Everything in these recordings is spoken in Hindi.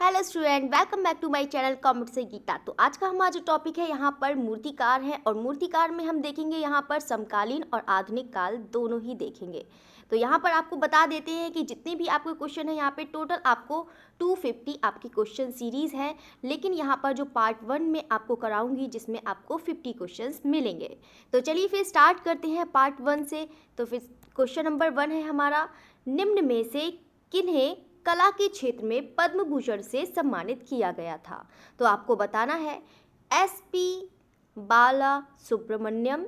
Hello student, welcome back to my channel comedy से गीता। तो आज का हमारा जो टॉपिक है यहाँ पर मूर्तिकार है और मूर्तिकार में हम देखेंगे यहाँ पर समकालीन और आधुनिक काल दोनों ही देखेंगे। तो यहाँ पर आपको बता देते हैं कि जितने भी आपके क्वेश्चन है यहाँ पे टोटल आपको 250 आपकी क्वेश्चन सीरीज़ है, लेकिन यहाँ पर जो पार्ट 1 में आपको कराऊंगी जिसमें आपको 50 क्वेश्चंस मिलेंगे। तो चलिए फिर स्टार्ट करते हैं पार्ट 1 से। तो फिर क्वेश्चन नंबर 1 है हमारा, निम्न में से किन्हें कला के क्षेत्र में पद्म भूषण से सम्मानित किया गया था। तो आपको बताना है SP बाला सुब्रमण्यम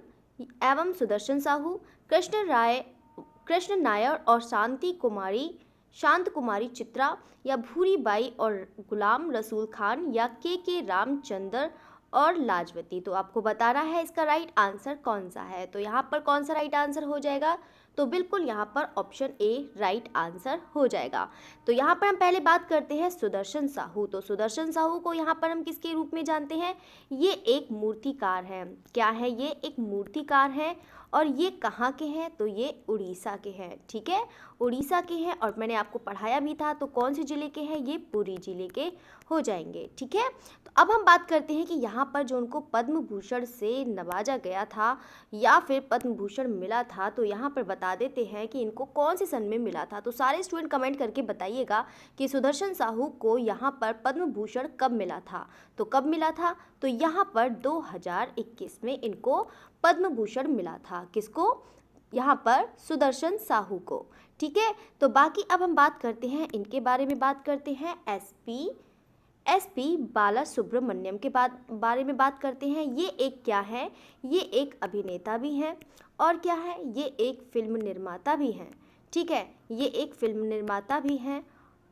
एवं सुदर्शन साहू, कृष्ण नायर और शांत कुमारी चित्रा, या भूरी बाई और गुलाम रसूल खान, या के रामचंद्र और लाजवती। तो आपको बताना है इसका राइट आंसर कौन सा है। तो यहाँ पर कौन सा राइट आंसर हो जाएगा, तो बिल्कुल यहाँ पर ऑप्शन ए राइट आंसर हो जाएगा। तो यहाँ पर हम पहले बात करते हैं सुदर्शन साहू। तो सुदर्शन साहू को यहाँ पर हम किसके रूप में जानते हैं, ये एक मूर्तिकार हैं। क्या है, ये एक मूर्तिकार हैं और ये कहाँ के हैं, तो ये उड़ीसा के हैं। ठीक है, उड़ीसा के हैं और मैंने आपको पढ़ाया भी था। तो कौन से ज़िले के हैं, ये पुरी ज़िले के हो जाएंगे। ठीक है, तो अब हम बात करते हैं कि यहाँ पर जो उनको पद्म भूषण से नवाजा गया था या फिर पद्म भूषण मिला था, तो यहाँ पर बता देते हैं कि इनको कौन से सन में मिला था। तो सारे स्टूडेंट कमेंट करके बताइएगा कि सुदर्शन साहू को यहाँ पर पद्म भूषण कब मिला था। तो कब मिला था, तो यहाँ पर 2021 में इनको पद्म भूषण मिला था। किसको, यहाँ पर सुदर्शन साहू को। ठीक है, तो बाकी अब हम बात करते हैं इनके बारे में, बात करते हैं SP बाला सुब्रमण्यम के बारे में बात करते हैं। ये एक क्या है, ये एक अभिनेता भी हैं और क्या है, ये एक फिल्म निर्माता भी हैं। ठीक है, ये एक फिल्म निर्माता भी हैं।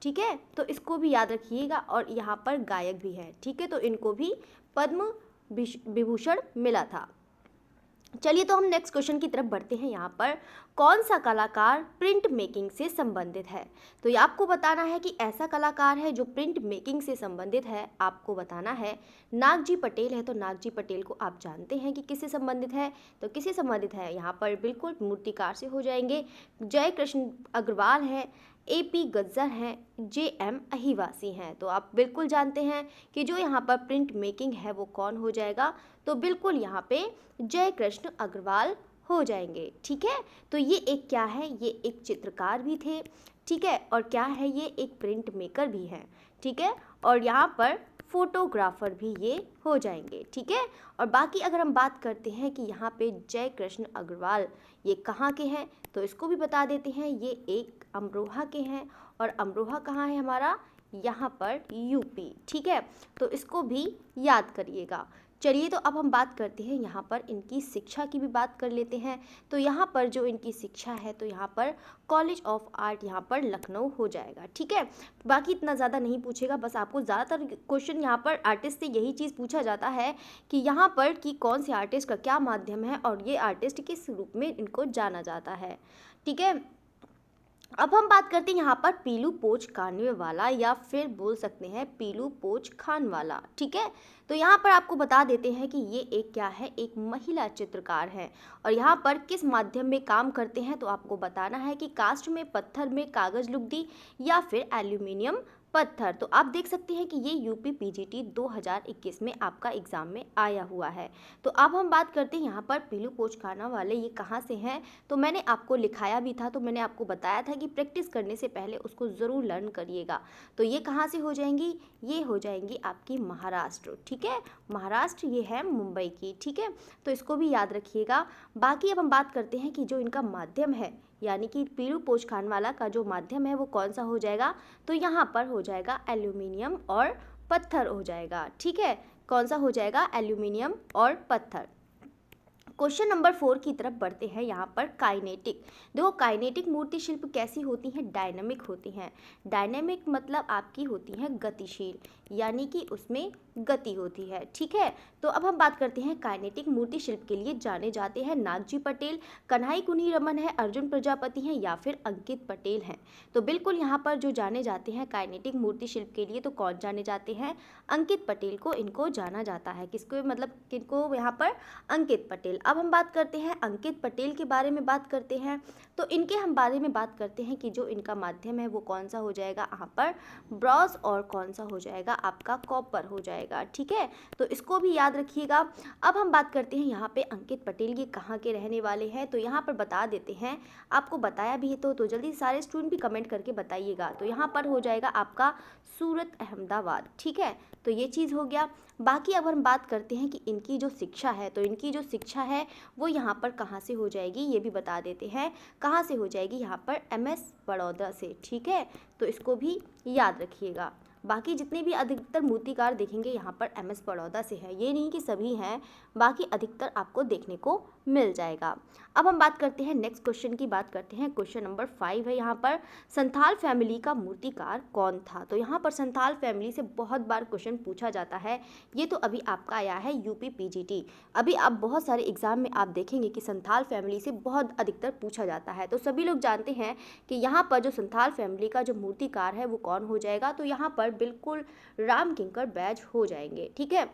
ठीक है, तो इसको भी याद रखिएगा और यहाँ पर गायक भी हैं। ठीक है, तो इनको भी पद्म विभूषण मिला था। चलिए तो हम नेक्स्ट क्वेश्चन की तरफ बढ़ते हैं। यहाँ पर कौन सा कलाकार प्रिंट मेकिंग से संबंधित है। तो ये आपको बताना है कि ऐसा कलाकार है जो प्रिंट मेकिंग से संबंधित है। आपको बताना है नागजी पटेल है। तो नागजी पटेल को आप जानते हैं कि किससे संबंधित है, तो किससे संबंधित है, यहाँ पर बिल्कुल मूर्तिकार से हो जाएंगे। जय कृष्ण अग्रवाल है, AP गज्जर हैं, JM अहिवासी हैं। तो आप बिल्कुल जानते हैं कि जो यहाँ पर प्रिंट मेकिंग है वो कौन हो जाएगा, तो बिल्कुल यहाँ पे जय कृष्ण अग्रवाल हो जाएंगे। ठीक है, तो ये एक क्या है, ये एक चित्रकार भी थे। ठीक है, और क्या है, ये एक प्रिंट मेकर भी हैं। ठीक है, और यहाँ पर फोटोग्राफर भी ये हो जाएंगे। ठीक है, और बाकी अगर हम बात करते हैं कि यहाँ पे जय कृष्ण अग्रवाल ये कहाँ के हैं, तो इसको भी बता देते हैं, ये एक अमरोहा के हैं। और अमरोहा कहाँ है हमारा, यहाँ पर UP। ठीक है, तो इसको भी याद करिएगा। चलिए तो अब हम बात करते हैं यहाँ पर इनकी शिक्षा की भी बात कर लेते हैं। तो यहाँ पर जो इनकी शिक्षा है, तो यहाँ पर कॉलेज ऑफ आर्ट यहाँ पर लखनऊ हो जाएगा। ठीक है, बाकी इतना ज़्यादा नहीं पूछेगा, बस आपको ज़्यादातर क्वेश्चन यहाँ पर आर्टिस्ट से यही चीज़ पूछा जाता है कि यहाँ पर कि कौन से आर्टिस्ट का क्या माध्यम है और ये आर्टिस्ट किस रूप में इनको जाना जाता है। ठीक है, अब हम बात करते हैं यहाँ पर पीलू पोच खाने वाला, या फिर बोल सकते हैं पीलू पोच खान वाला। ठीक है, तो यहाँ पर आपको बता देते हैं कि ये एक क्या है, एक महिला चित्रकार है और यहाँ पर किस माध्यम में काम करते हैं, तो आपको बताना है कि कास्ट में, पत्थर में, कागज लुगदी, या फिर एल्यूमिनियम पत्थर। तो आप देख सकते हैं कि ये UP PGT 2021 में आपका एग्ज़ाम में आया हुआ है। तो अब हम बात करते हैं यहाँ पर पीलू पोच खाना वाले ये कहाँ से हैं। तो मैंने आपको लिखाया भी था, तो मैंने आपको बताया था कि प्रैक्टिस करने से पहले उसको ज़रूर लर्न करिएगा। तो ये कहाँ से हो जाएंगी, ये हो जाएंगी आपकी महाराष्ट्र। ठीक है, महाराष्ट्र ये है मुंबई की। ठीक है, तो इसको भी याद रखिएगा। बाकी अब हम बात करते हैं कि जो इनका माध्यम है, यानी कि पीलू पोच खान वाला का जो माध्यम है वो कौन सा हो जाएगा, तो यहाँ पर हो जाएगा एल्यूमिनियम और पत्थर हो जाएगा। ठीक है, कौन सा हो जाएगा, एल्यूमिनियम और पत्थर। क्वेश्चन नंबर 4 की तरफ बढ़ते हैं। यहाँ पर काइनेटिक, देखो काइनेटिक मूर्ति शिल्प कैसी होती हैं, डायनामिक होती हैं। डायनामिक मतलब आपकी होती हैं गतिशील, यानी कि उसमें गति होती है। ठीक है, तो अब हम बात करते हैं काइनेटिक मूर्ति शिल्प के लिए जाने जाते हैं नागजी पटेल, कन्हई कुन्ही रमन है, अर्जुन प्रजापति हैं या फिर अंकित पटेल हैं। तो बिल्कुल यहाँ पर जो जाने जाते हैं काइनेटिक मूर्ति शिल्प के लिए, तो कौन जाने जाते हैं? अंकित पटेल को इनको जाना जाता है। किसको, मतलब किनको? यहाँ पर अंकित पटेल। अब हम बात करते हैं अंकित पटेल के बारे में बात करते हैं, तो इनके हम बारे में बात करते हैं कि जो इनका माध्यम है वो कौन सा हो जाएगा यहाँ पर? ब्रॉन्ज, और कौन सा हो जाएगा आपका? कॉपर हो जाएगा। ठीक है, तो इसको भी याद रखिएगा। अब हम बात करते हैं यहाँ पे अंकित पटेल ये कहाँ के रहने वाले हैं, तो यहाँ पर बता देते हैं, आपको बताया भी है तो जल्दी सारे स्टूडेंट भी कमेंट करके बताइएगा। तो यहाँ पर हो जाएगा आपका सूरत, अहमदाबाद। ठीक है, तो ये चीज़ हो गया। बाकी अब हम बात करते हैं कि इनकी जो शिक्षा है, तो इनकी जो शिक्षा है वो यहाँ पर कहाँ से हो जाएगी, ये भी बता देते हैं। कहाँ से हो जाएगी? यहाँ पर MS बड़ौदा से। ठीक है, तो इसको भी याद रखिएगा। बाकी जितने भी अधिकतर मूर्तिकार देखेंगे यहाँ पर MS बड़ौदा से है, ये नहीं कि सभी हैं, बाकी अधिकतर आपको देखने को मिल जाएगा। अब हम बात करते हैं नेक्स्ट क्वेश्चन की, बात करते हैं क्वेश्चन नंबर 5 है यहाँ पर, संथाल फैमिली का मूर्तिकार कौन था? तो यहाँ पर संथाल फैमिली से बहुत बार क्वेश्चन पूछा जाता है। ये तो अभी आपका आया है UP PGT। अभी आप बहुत सारे एग्जाम में आप देखेंगे कि संथाल फैमिली से बहुत अधिकतर पूछा जाता है। तो सभी लोग जानते हैं कि यहाँ पर जो संथाल फैमिली का जो मूर्तिकार है वो कौन हो जाएगा, तो यहाँ पर बिल्कुल राम किंकर बैज हो जाएंगे। ठीक है,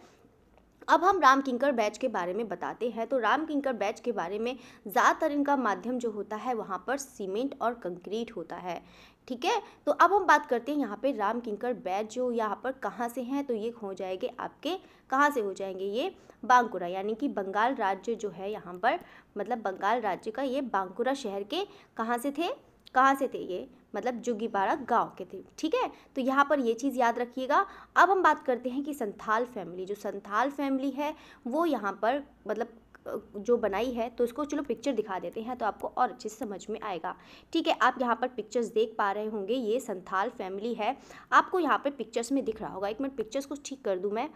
अब हम राम किंकर बैच के बारे में बताते हैं। तो राम किंकर बैच के बारे में ज़्यादातर इनका माध्यम जो होता है वहाँ पर सीमेंट और कंक्रीट होता है। ठीक है, तो अब हम बात करते हैं यहाँ पे राम किंकर बैच जो यहाँ पर कहाँ से हैं, तो ये हो जाएंगे आपके, कहाँ से हो जाएंगे? ये बांकुरा, यानी कि बंगाल राज्य जो है यहाँ पर, मतलब बंगाल राज्य का ये बांकुरा शहर के कहाँ से थे? कहाँ से थे ये? मतलब जुगीपाड़ा गांव के थे। ठीक है, तो यहाँ पर ये चीज़ याद रखिएगा। अब हम बात करते हैं कि संथाल फैमिली, जो संथाल फैमिली है वो यहाँ पर मतलब जो बनाई है, तो इसको चलो पिक्चर दिखा देते हैं तो आपको और अच्छे से समझ में आएगा। ठीक है, आप यहाँ पर पिक्चर्स देख पा रहे होंगे, ये संथाल फैमिली है, आपको यहाँ पर पिक्चर्स में दिख रहा होगा। एक मिनट पिक्चर्स को ठीक कर दूँ मैं,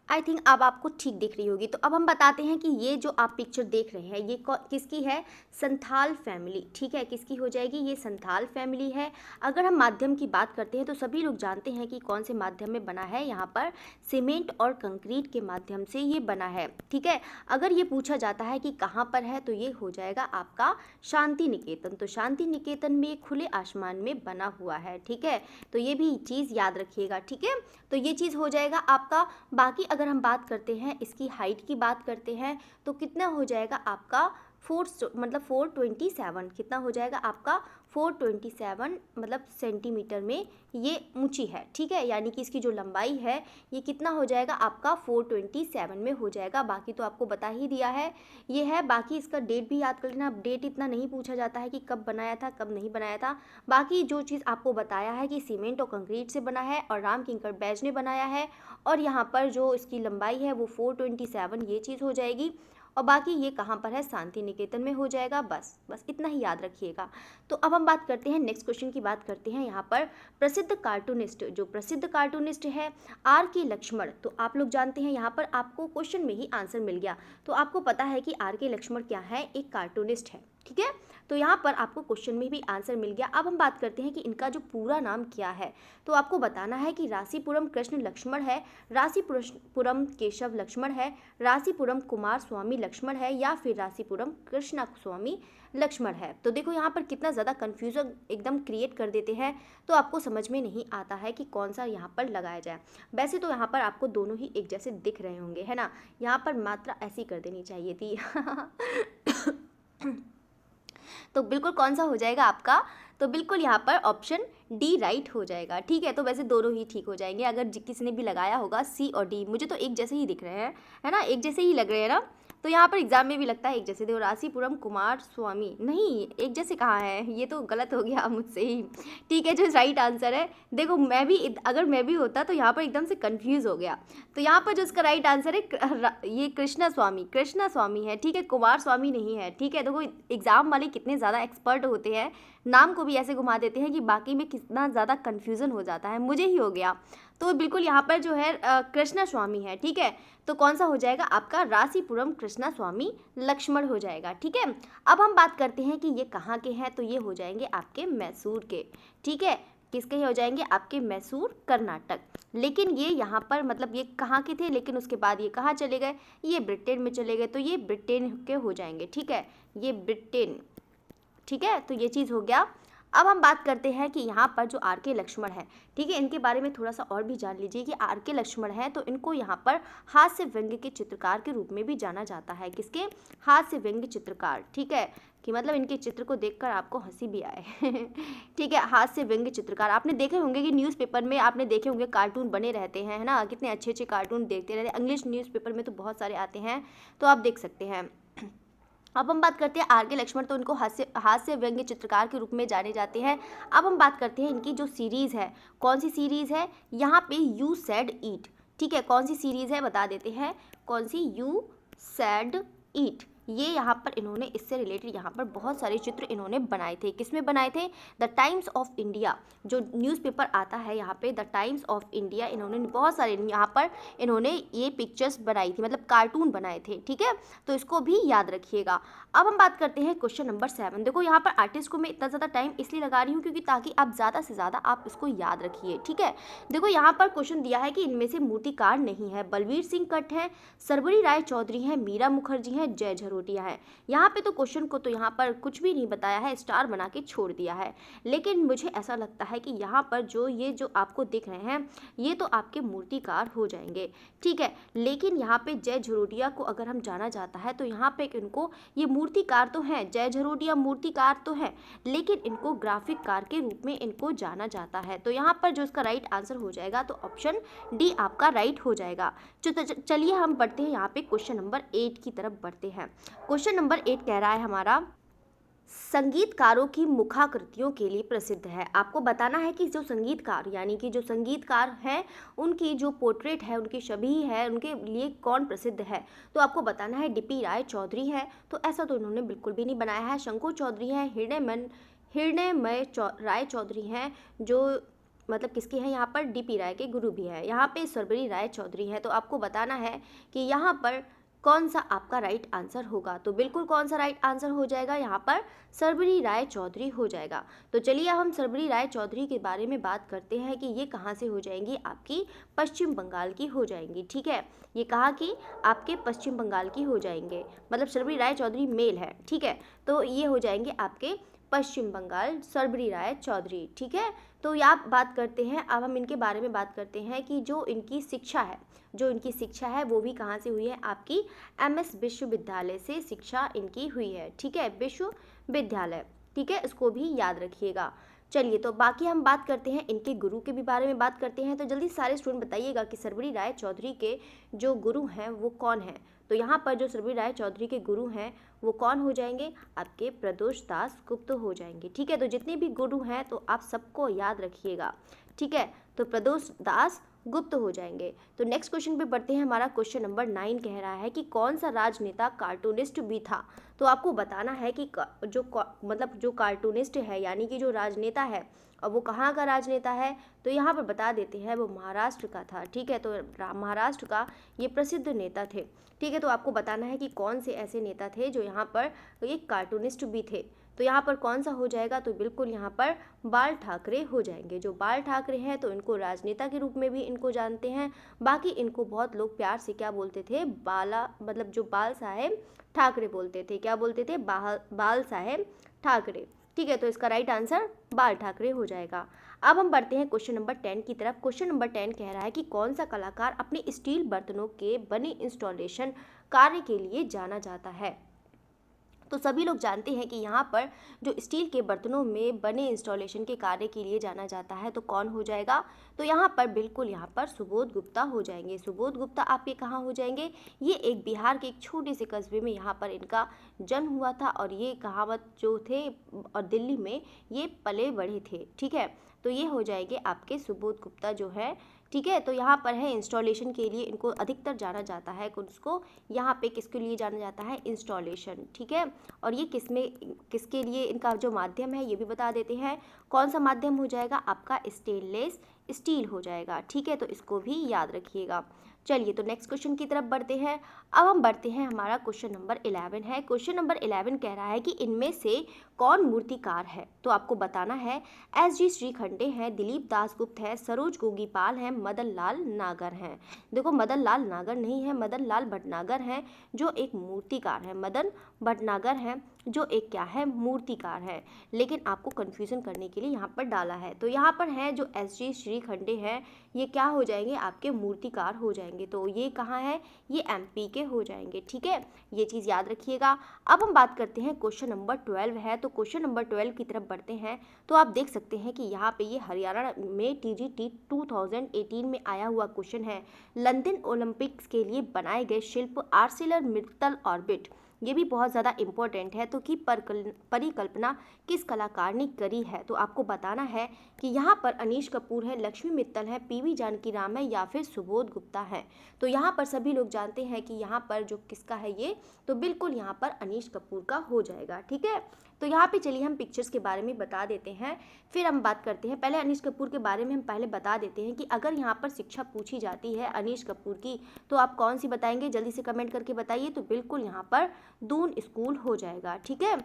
आई थिंक अब आपको ठीक दिख रही होगी। तो अब हम बताते हैं कि ये जो आप पिक्चर देख रहे हैं ये किसकी है? संथाल फैमिली। ठीक है, किसकी हो जाएगी? ये संथाल फैमिली है। अगर हम माध्यम की बात करते हैं तो सभी लोग जानते हैं कि कौन से माध्यम में बना है, यहाँ पर सीमेंट और कंक्रीट के माध्यम से ये बना है। ठीक है, अगर ये पूछा जाता है कि कहाँ पर है, तो ये हो जाएगा आपका शांति निकेतन। तो शांति निकेतन में खुले आसमान में बना हुआ है। ठीक है, तो ये भी चीज़ याद रखिएगा। ठीक है, तो ये चीज़ हो जाएगा आपका। बाकी अगर हम बात करते हैं इसकी हाइट की बात करते हैं तो कितना हो जाएगा आपका? 427, कितना हो जाएगा आपका? 427 मतलब सेंटीमीटर में ये ऊंची है। ठीक है, यानी कि इसकी जो लंबाई है ये कितना हो जाएगा आपका? 427 में हो जाएगा। बाकी तो आपको बता ही दिया है ये है। बाकी इसका डेट भी याद कर लेना। अब डेट इतना नहीं पूछा जाता है कि कब बनाया था कब नहीं बनाया था। बाकी जो चीज़ आपको बताया है कि सीमेंट और कंक्रीट से बना है और राम किंकर बैज ने बनाया है, और यहाँ पर जो इसकी लंबाई है वो 427, ये चीज़ हो जाएगी। और बाकी ये कहाँ पर है? शांति निकेतन में हो जाएगा। बस इतना ही याद रखिएगा। तो अब हम बात करते हैं नेक्स्ट क्वेश्चन की, बात करते हैं यहाँ पर प्रसिद्ध कार्टूनिस्ट, जो प्रसिद्ध कार्टूनिस्ट है RK लक्ष्मण। तो आप लोग जानते हैं, यहाँ पर आपको क्वेश्चन में ही आंसर मिल गया। तो आपको पता है कि RK लक्ष्मण क्या है? एक कार्टूनिस्ट है। ठीक है, तो यहाँ पर आपको क्वेश्चन में भी आंसर मिल गया। अब हम बात करते हैं कि इनका जो पूरा नाम क्या है, तो आपको बताना है कि रासीपुरम कृष्ण लक्ष्मण है, रासीपुरम केशव लक्ष्मण है, रासीपुरम कुमार स्वामी लक्ष्मण है, या फिर रासीपुरम कृष्णा स्वामी लक्ष्मण है। तो देखो यहाँ पर कितना ज़्यादा कन्फ्यूजन एकदम क्रिएट कर देते हैं, तो आपको समझ में नहीं आता है कि कौन सा यहाँ पर लगाया जाए। वैसे तो यहाँ पर आपको दोनों ही एक जैसे दिख रहे होंगे, है ना? यहाँ पर मात्रा ऐसी कर देनी चाहिए थी। तो बिल्कुल कौन सा हो जाएगा आपका? तो बिल्कुल यहाँ पर ऑप्शन D राइट हो जाएगा। ठीक है, तो वैसे दोनों ही ठीक हो जाएंगे अगर किसी ने भी लगाया होगा C और D। मुझे तो एक जैसे ही दिख रहे हैं, है ना? एक जैसे ही लग रहे हैं ना? तो यहाँ पर एग्जाम में भी लगता है एक जैसे। देखो रासीपुरम कुमार स्वामी, नहीं एक जैसे कहाँ है? ये तो गलत हो गया मुझसे ही। ठीक है, जो राइट आंसर है, देखो मैं भी, अगर मैं भी होता तो यहाँ पर एकदम से कंफ्यूज हो गया। तो यहाँ पर जो इसका राइट आंसर है ये कृष्णा स्वामी है। ठीक है, कुमार स्वामी नहीं है। ठीक है, देखो एग्जाम वाले कितने ज़्यादा एक्सपर्ट होते हैं, नाम को भी ऐसे घुमा देते हैं कि बाकी में कितना ज़्यादा कन्फ्यूज़न हो जाता है। मुझे ही हो गया। तो बिल्कुल यहाँ पर जो है कृष्णा स्वामी है। ठीक है, तो कौन सा हो जाएगा आपका? रासीपुरम कृष्णा स्वामी लक्ष्मण हो जाएगा। ठीक है, अब हम बात करते हैं कि ये कहाँ के हैं, तो ये हो जाएंगे आपके मैसूर के। ठीक है, किसके हो जाएंगे, आपके मैसूर कर्नाटक। लेकिन ये यहाँ पर मतलब ये कहाँ के थे, लेकिन उसके बाद ये कहाँ चले गए, ये ब्रिटेन में चले गए, तो ये ब्रिटेन के हो जाएंगे, ठीक है, ये ब्रिटेन, ठीक है। तो ये चीज़ हो गया। अब हम बात करते हैं कि यहाँ पर जो आर के लक्ष्मण है, ठीक है, इनके बारे में थोड़ा सा और भी जान लीजिए कि आर के लक्ष्मण है तो इनको यहाँ पर हास्य व्यंग्य के चित्रकार के रूप में भी जाना जाता है। किसके, हास्य व्यंग्य चित्रकार, ठीक है, कि मतलब इनके चित्र को देखकर आपको हंसी भी आए ठीक है, हास्य व्यंग्य चित्रकार। आपने देखे होंगे कि न्यूज़पेपर में आपने देखे होंगे कार्टून बने रहते हैं, है ना, कितने अच्छे अच्छे कार्टून देखते रहते हैं, इंग्लिश न्यूज़पेपर में तो बहुत सारे आते हैं, तो आप देख सकते हैं। अब हम बात करते हैं आर के लक्ष्मण, तो इनको हास्य व्यंग्य चित्रकार के रूप में जाने जाते हैं। अब हम बात करते हैं इनकी जो सीरीज़ है, कौन सी सीरीज़ है, यहाँ पे यू सेड ईट, ठीक है, कौन सी सीरीज़ है बता देते हैं, कौन सी, यू सेड ईट। ये यहाँ पर इन्होंने इससे रिलेटेड यहाँ पर बहुत सारे चित्र इन्होंने बनाए थे। किसमें बनाए थे, द टाइम्स ऑफ इंडिया, जो न्यूज़पेपर आता है यहाँ पे, द टाइम्स ऑफ इंडिया, इन्होंने बहुत सारे यहाँ पर इन्होंने ये पिक्चर्स बनाई थी, मतलब कार्टून बनाए थे, ठीक है, तो इसको भी याद रखिएगा। अब हम बात करते हैं क्वेश्चन नंबर 7। देखो यहाँ पर आर्टिस्ट को मैं इतना ज़्यादा टाइम इसलिए लगा रही हूँ क्योंकि ताकि आप ज़्यादा से ज़्यादा आप इसको याद रखिए, ठीक है। देखो यहाँ पर क्वेश्चन दिया है कि इनमें से मूर्तिकार नहीं है, बलवीर सिंह कट है, सरबरी राय चौधरी हैं, मीरा मुखर्जी हैं, जय झरोटिया है। यहाँ पे तो क्वेश्चन को तो यहाँ पर कुछ भी नहीं बताया है, स्टार बना के छोड़ दिया है, लेकिन मुझे ऐसा लगता है कि यहाँ पर जो ये जो आपको दिख रहे हैं ये तो आपके मूर्तिकार हो जाएंगे, ठीक है। लेकिन यहाँ पे जय झरोटिया को अगर हम जाना जाता है तो यहाँ पे इनको ये मूर्तिकार तो हैं, जय झरोटिया मूर्तिकार तो है, लेकिन इनको ग्राफिक कार के रूप में इनको जाना जाता है। तो यहाँ पर जो इसका राइट आंसर हो जाएगा तो ऑप्शन डी आपका राइट हो जाएगा। चलिए हम बढ़ते हैं यहाँ पे क्वेश्चन नंबर 8 की तरफ बढ़ते हैं। क्वेश्चन नंबर 8 कह रहा है हमारा, संगीतकारों की मुखाकृतियों के लिए प्रसिद्ध है। आपको बताना है कि जो संगीतकार यानी कि जो संगीतकार हैं उनकी जो पोर्ट्रेट है, उनकी छवि है, उनके लिए कौन प्रसिद्ध है, तो आपको बताना है डीपी राय चौधरी है, तो ऐसा तो इन्होंने बिल्कुल भी नहीं बनाया है। शंकु चौधरी है, हृदयमय राय चौधरी हैं, जो मतलब किसकी है यहाँ पर, डीपी राय के गुरु भी है। यहाँ पे सरबरी राय चौधरी है, तो आपको बताना है कि यहाँ पर कौन सा आपका राइट आंसर होगा, तो बिल्कुल कौन सा राइट आंसर हो जाएगा, यहाँ पर सरबरी राय चौधरी हो जाएगा। तो चलिए हम सरबरी राय चौधरी के बारे में बात करते हैं कि ये कहाँ से हो जाएंगी, आपकी पश्चिम बंगाल की हो जाएंगी, ठीक है, ये कहाँ की, आपके पश्चिम बंगाल की हो जाएंगे, मतलब सरबरी राय चौधरी मेल है, ठीक है, तो ये हो जाएंगे आपके पश्चिम बंगाल सरबरी राय चौधरी, ठीक है। तो यहाँ बात करते हैं, अब हम इनके बारे में बात करते हैं कि जो इनकी शिक्षा है, जो इनकी शिक्षा है वो भी कहाँ से हुई है, आपकी एमएस विश्वविद्यालय से शिक्षा इनकी हुई है, ठीक है, विश्वविद्यालय, ठीक है, इसको भी याद रखिएगा। चलिए तो बाकी हम बात करते हैं इनके गुरु के भी बारे में बात करते हैं। तो जल्दी सारे स्टूडेंट बताइएगा कि सरबरी राय चौधरी के जो गुरु हैं वो कौन हैं। तो यहाँ पर जो सरबरी राय चौधरी के गुरु हैं वो कौन हो जाएंगे, आपके प्रदोष दास गुप्त हो जाएंगे, ठीक है। तो जितने भी गुरु हैं तो आप सबको याद रखिएगा, ठीक है, तो प्रदोष दास गुप्त हो जाएंगे। तो नेक्स्ट क्वेश्चन पे बढ़ते हैं। हमारा क्वेश्चन नंबर 9 कह रहा है कि कौन सा राजनेता कार्टूनिस्ट भी था। तो आपको बताना है कि जो कार्टूनिस्ट है यानी कि जो राजनेता है और वो कहाँ का राजनेता है, तो यहाँ पर बता देते हैं वो महाराष्ट्र का था, ठीक है। तो महाराष्ट्र का ये प्रसिद्ध नेता थे, ठीक है। तो आपको बताना है कि कौन से ऐसे नेता थे जो यहाँ पर एक कार्टूनिस्ट भी थे। तो यहाँ पर कौन सा हो जाएगा, तो बिल्कुल यहाँ पर बाल ठाकरे हो जाएंगे। जो बाल ठाकरे हैं तो इनको राजनेता के रूप में भी इनको जानते हैं, बाकी इनको बहुत लोग प्यार से क्या बोलते थे, मतलब जो बाल साहेब ठाकरे बोलते थे, क्या बोलते थे, बाल साहेब ठाकरे, ठीक है। तो इसका राइट आंसर बाल ठाकरे हो जाएगा। अब हम बढ़ते हैं क्वेश्चन नंबर 10 की तरफ। क्वेश्चन नंबर 10 कह रहा है कि कौन सा कलाकार अपने स्टील बर्तनों के बने इंस्टॉलेशन कार्य के लिए जाना जाता है। तो सभी लोग जानते हैं कि यहाँ पर जो स्टील के बर्तनों में बने इंस्टॉलेशन के कार्य के लिए जाना जाता है तो कौन हो जाएगा, तो यहाँ पर बिल्कुल यहाँ पर सुबोध गुप्ता हो जाएंगे। सुबोध गुप्ता आपके कहाँ हो जाएंगे, ये एक बिहार के एक छोटे से कस्बे में यहाँ पर इनका जन्म हुआ था और ये कहावत जो थे और दिल्ली में ये पले बढ़े थे, ठीक है। तो ये हो जाएंगे आपके सुबोध गुप्ता जो है, ठीक है। तो यहाँ पर है इंस्टॉलेशन के लिए इनको अधिकतर जाना जाता है, उसको यहाँ पे किसके लिए जाना जाता है, इंस्टॉलेशन, ठीक है। और ये किसके लिए इनका जो माध्यम है ये भी बता देते हैं, कौन सा माध्यम हो जाएगा, आपका स्टेनलेस स्टील हो जाएगा, ठीक है। तो इसको भी याद रखिएगा। चलिए तो नेक्स्ट क्वेश्चन की तरफ बढ़ते हैं। अब हम बढ़ते हैं, हमारा क्वेश्चन नंबर 11 है। क्वेश्चन नंबर 11 कह रहा है कि इनमें से कौन मूर्तिकार है? तो आपको बताना है एस.जी. श्रीखंडे हैं, दिलीप दासगुप्त है, सरोज गोगीपाल हैं, मदन लाल नागर हैं। देखो मदन लाल नागर नहीं है, मदन लाल भटनागर हैं जो एक मूर्तिकार है। मदन भटनागर हैं जो एक क्या है, मूर्तिकार है। लेकिन आपको कन्फ्यूज़न करने के लिए यहाँ पर डाला है। तो यहाँ पर है जो एस.जी. श्रीखंडे हैं, ये क्या हो जाएंगे, आपके मूर्तिकार हो जाएंगे। तो ये कहाँ है, ये एमपी के हो जाएंगे। ठीक है, ये चीज़ याद रखिएगा। अब हम बात करते हैं क्वेश्चन नंबर 12 है, तो क्वेश्चन नंबर 12 की तरफ बढ़ते हैं। तो आप देख सकते हैं कि यहाँ पे ये हरियाणा में टीजीटी 2018 में आया हुआ क्वेश्चन है। लंदन ओलंपिक्स के लिए बनाए गए शिल्प आर्सिलर मित्तल ऑर्बिट, ये भी बहुत ज़्यादा इम्पोर्टेंट है। तो की परिकल्पना किस कलाकार ने करी है? तो आपको बताना है कि यहाँ पर अनीश कपूर है, लक्ष्मी मित्तल है, पीवी जानकीराम है या फिर सुबोध गुप्ता है। तो यहाँ पर सभी लोग जानते हैं कि यहाँ पर जो किसका है ये, तो बिल्कुल यहाँ पर अनीश कपूर का हो जाएगा। ठीक है, तो यहाँ पे चलिए हम पिक्चर्स के बारे में बता देते हैं, फिर हम बात करते हैं। पहले अनीश कपूर के बारे में हम पहले बता देते हैं कि अगर यहाँ पर शिक्षा पूछी जाती है अनीश कपूर की, तो आप कौन सी बताएंगे, जल्दी से कमेंट करके बताइए। तो बिल्कुल यहाँ पर दून स्कूल हो जाएगा। ठीक है,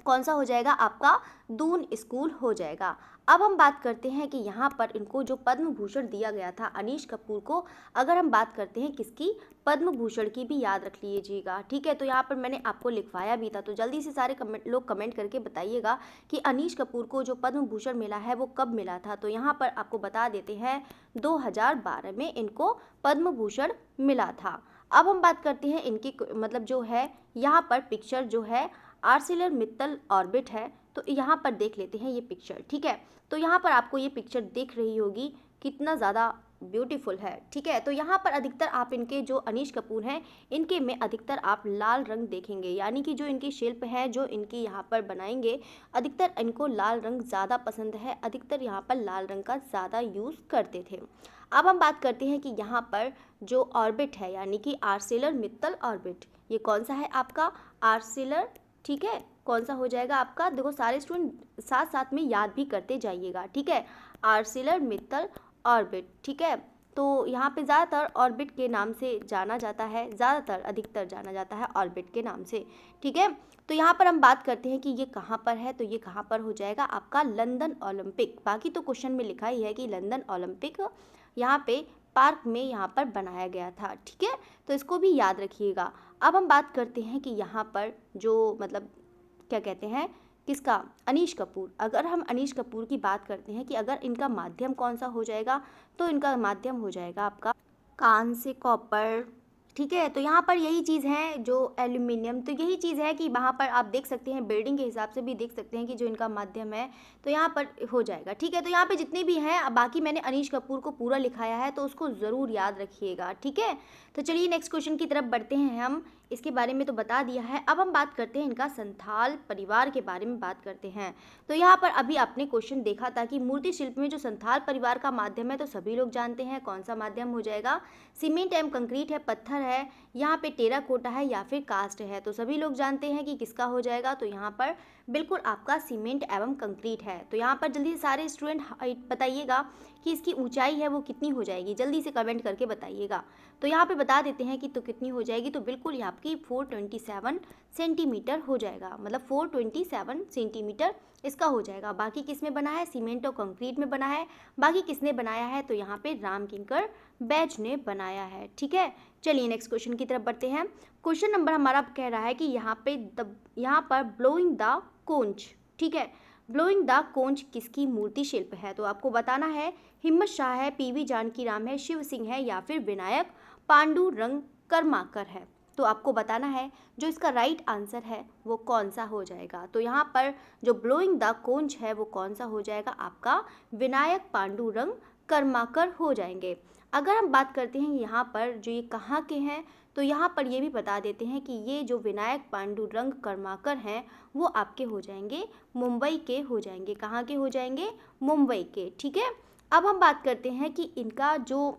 कौन सा हो जाएगा आपका, दून स्कूल हो जाएगा। अब हम बात करते हैं कि यहाँ पर इनको जो पद्म भूषण दिया गया था अनीश कपूर को, अगर हम बात करते हैं किसकी, पद्म भूषण की भी याद रख लीजिएगा। ठीक है, तो यहाँ पर मैंने आपको लिखवाया भी था, तो जल्दी से सारे लोग कमेंट करके बताइएगा कि अनीश कपूर को जो पद्म भूषण मिला है वो कब मिला था। तो यहाँ पर आपको बता देते हैं 2012 में इनको पद्म भूषण मिला था। अब हम बात करते हैं इनकी मतलब जो है यहाँ पर पिक्चर जो है आर्सिलर मित्तल ऑर्बिट है, तो यहाँ पर देख लेते हैं ये पिक्चर। ठीक है, तो यहाँ पर आपको ये पिक्चर दिख रही होगी कितना ज़्यादा ब्यूटीफुल है। ठीक है, तो यहाँ पर अधिकतर आप इनके जो अनीश कपूर हैं इनके में अधिकतर आप लाल रंग देखेंगे, यानी कि जो इनकी शिल्प है जो इनकी यहाँ पर बनाएंगे अधिकतर इनको लाल रंग ज़्यादा पसंद है, अधिकतर यहाँ पर लाल रंग का ज़्यादा यूज़ करते थे। अब हम बात करते हैं कि यहाँ पर जो ऑर्बिट है यानी कि आर्सिलर मित्तल ऑर्बिट, ये कौन सा है आपका, आर्सिलर। ठीक है, कौन सा हो जाएगा आपका, देखो सारे स्टूडेंट साथ साथ में याद भी करते जाइएगा। ठीक है, आर्सिलर मित्तल ऑर्बिट। ठीक है, तो यहाँ पे ज़्यादातर ऑर्बिट के नाम से जाना जाता है, ज़्यादातर अधिकतर जाना जाता है ऑर्बिट के नाम से। ठीक है, तो यहाँ पर हम बात करते हैं कि ये कहाँ पर है, तो ये कहाँ पर हो जाएगा आपका, लंदन ओलंपिक। बाकी तो क्वेश्चन में लिखा ही है कि लंदन ओलंपिक यहाँ पे पार्क में यहाँ पर बनाया गया था। ठीक है, तो इसको भी याद रखिएगा। अब हम बात करते हैं कि यहाँ पर जो मतलब क्या कहते हैं किसका, अनीश कपूर। अगर हम अनीश कपूर की बात करते हैं कि अगर इनका माध्यम कौन सा हो जाएगा, तो इनका माध्यम हो जाएगा आपका कांस्य, कॉपर। ठीक है, तो यहाँ पर यही चीज़ है जो एल्यूमिनियम, तो यही चीज़ है कि वहाँ पर आप देख सकते हैं बिल्डिंग के हिसाब से भी देख सकते हैं कि जो इनका माध्यम है तो यहाँ पर हो जाएगा। ठीक है, तो यहाँ पे जितने भी हैं, अब बाकी मैंने अनीश कपूर को पूरा लिखाया है तो उसको ज़रूर याद रखिएगा। ठीक है, तो चलिए नेक्स्ट क्वेश्चन की तरफ बढ़ते हैं। हम इसके बारे में तो बता दिया है, अब हम बात करते हैं इनका संथाल परिवार के बारे में बात करते हैं। तो यहाँ पर अभी आपने क्वेश्चन देखा था कि मूर्ति शिल्प में जो संथाल परिवार का माध्यम है तो सभी लोग जानते हैं कौन सा माध्यम हो जाएगा, सीमेंट एवं कंक्रीट है, पत्थर है, यहाँ पे टेराकोटा है या फिर कास्ट है। तो सभी लोग जानते हैं कि किसका हो जाएगा, तो यहाँ पर बिल्कुल आपका सीमेंट एवं कंक्रीट है। तो यहाँ पर जल्दी से सारे स्टूडेंट बताइएगा कि इसकी ऊंचाई है वो कितनी हो जाएगी, जल्दी से कमेंट करके बताइएगा। तो यहाँ पे बता देते हैं कि तो कितनी हो जाएगी, तो बिल्कुल यहाँ की 427 सेंटीमीटर हो जाएगा, मतलब 427 सेंटीमीटर इसका हो जाएगा। बाकी किस में बना है, सीमेंट और कंक्रीट में बना है। बाकी किसने बनाया है, तो यहाँ पे राम किंकर बैज ने बनाया है। ठीक है, चलिए नेक्स्ट क्वेश्चन की तरफ बढ़ते हैं। क्वेश्चन नंबर हमारा कह रहा है कि यहाँ पर ब्लोइंग द कोंच। ठीक है, ब्लोइंग द कोंच किसकी मूर्ति शिल्प है, तो आपको बताना है हिम्मत शाह है, पीवी जानकीराम है, शिव सिंह है या फिर विनायक पांडुरंग कर्माकर है। तो आपको बताना है जो इसका राइट आंसर है वो कौन सा हो जाएगा। तो यहाँ पर जो ब्लोइंग द कोंच है वो कौन सा हो जाएगा आपका, विनायक पांडुरंग कर्माकर हो जाएंगे। अगर हम बात करते हैं यहाँ पर जो ये कहाँ के हैं, तो यहाँ पर ये भी बता देते हैं कि ये जो विनायक पांडुरंग कर्माकर हैं वो आपके हो जाएंगे मुंबई के हो जाएंगे। कहाँ के हो जाएंगे, मुंबई के। ठीक है, अब हम बात करते हैं कि इनका जो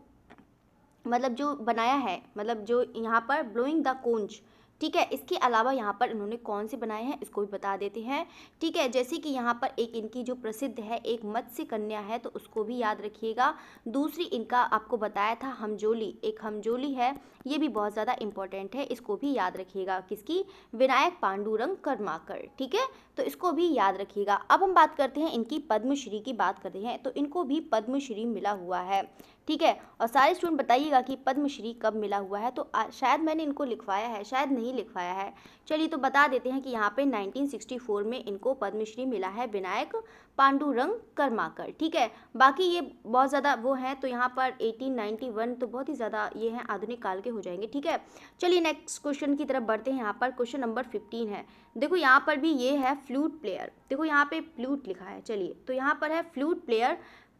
मतलब जो बनाया है, मतलब जो यहाँ पर ब्लोइंग द कोंच ठीक है। इसके अलावा यहाँ पर इन्होंने कौन से बनाए हैं इसको भी बता देते हैं। ठीक है, जैसे कि यहाँ पर एक इनकी जो प्रसिद्ध है एक मत्स्य कन्या है तो उसको भी याद रखिएगा। दूसरी इनका आपको बताया था हमजोली, एक हमजोली है, ये भी बहुत ज़्यादा इंपॉर्टेंट है, इसको भी याद रखिएगा। किसकी? विनायक पांडुरंग कर्माकर। ठीक है, तो इसको भी याद रखिएगा। अब हम बात करते हैं इनकी पद्मश्री की बात करते हैं तो इनको भी पद्मश्री मिला हुआ है। ठीक है, और सारे स्टूडेंट बताइएगा कि पद्मश्री कब मिला हुआ है। तो शायद मैंने इनको लिखवाया है, शायद नहीं लिखवाया है। चलिए तो बता देते हैं कि यहाँ पे 1964 में इनको पद्मश्री मिला है, विनायक पांडुरंग कर्माकर। ठीक है, बाकी ये बहुत ज़्यादा वो हैं तो यहाँ पर 1891 तो बहुत ही ज़्यादा ये हैं, आधुनिक काल के हो जाएंगे। ठीक है, चलिए नेक्स्ट क्वेश्चन की तरफ बढ़ते हैं। यहाँ पर क्वेश्चन नंबर 15 है। देखो यहाँ पर भी ये है फ्लूट प्लेयर, देखो यहाँ पे फ्लूट लिखा है। चलिए तो यहाँ पर है फ्लूट प्लेयर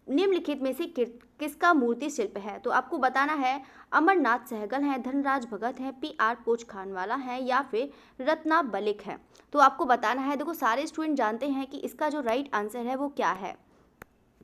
निम्नलिखित में से किसका मूर्ति शिल्प है। तो आपको बताना है अमरनाथ सहगल है, धनराज भगत है, PR पोचखानवाला है या फिर रत्ना बलिक है। तो आपको बताना है। देखो सारे स्टूडेंट जानते हैं कि इसका जो राइट आंसर है वो क्या है।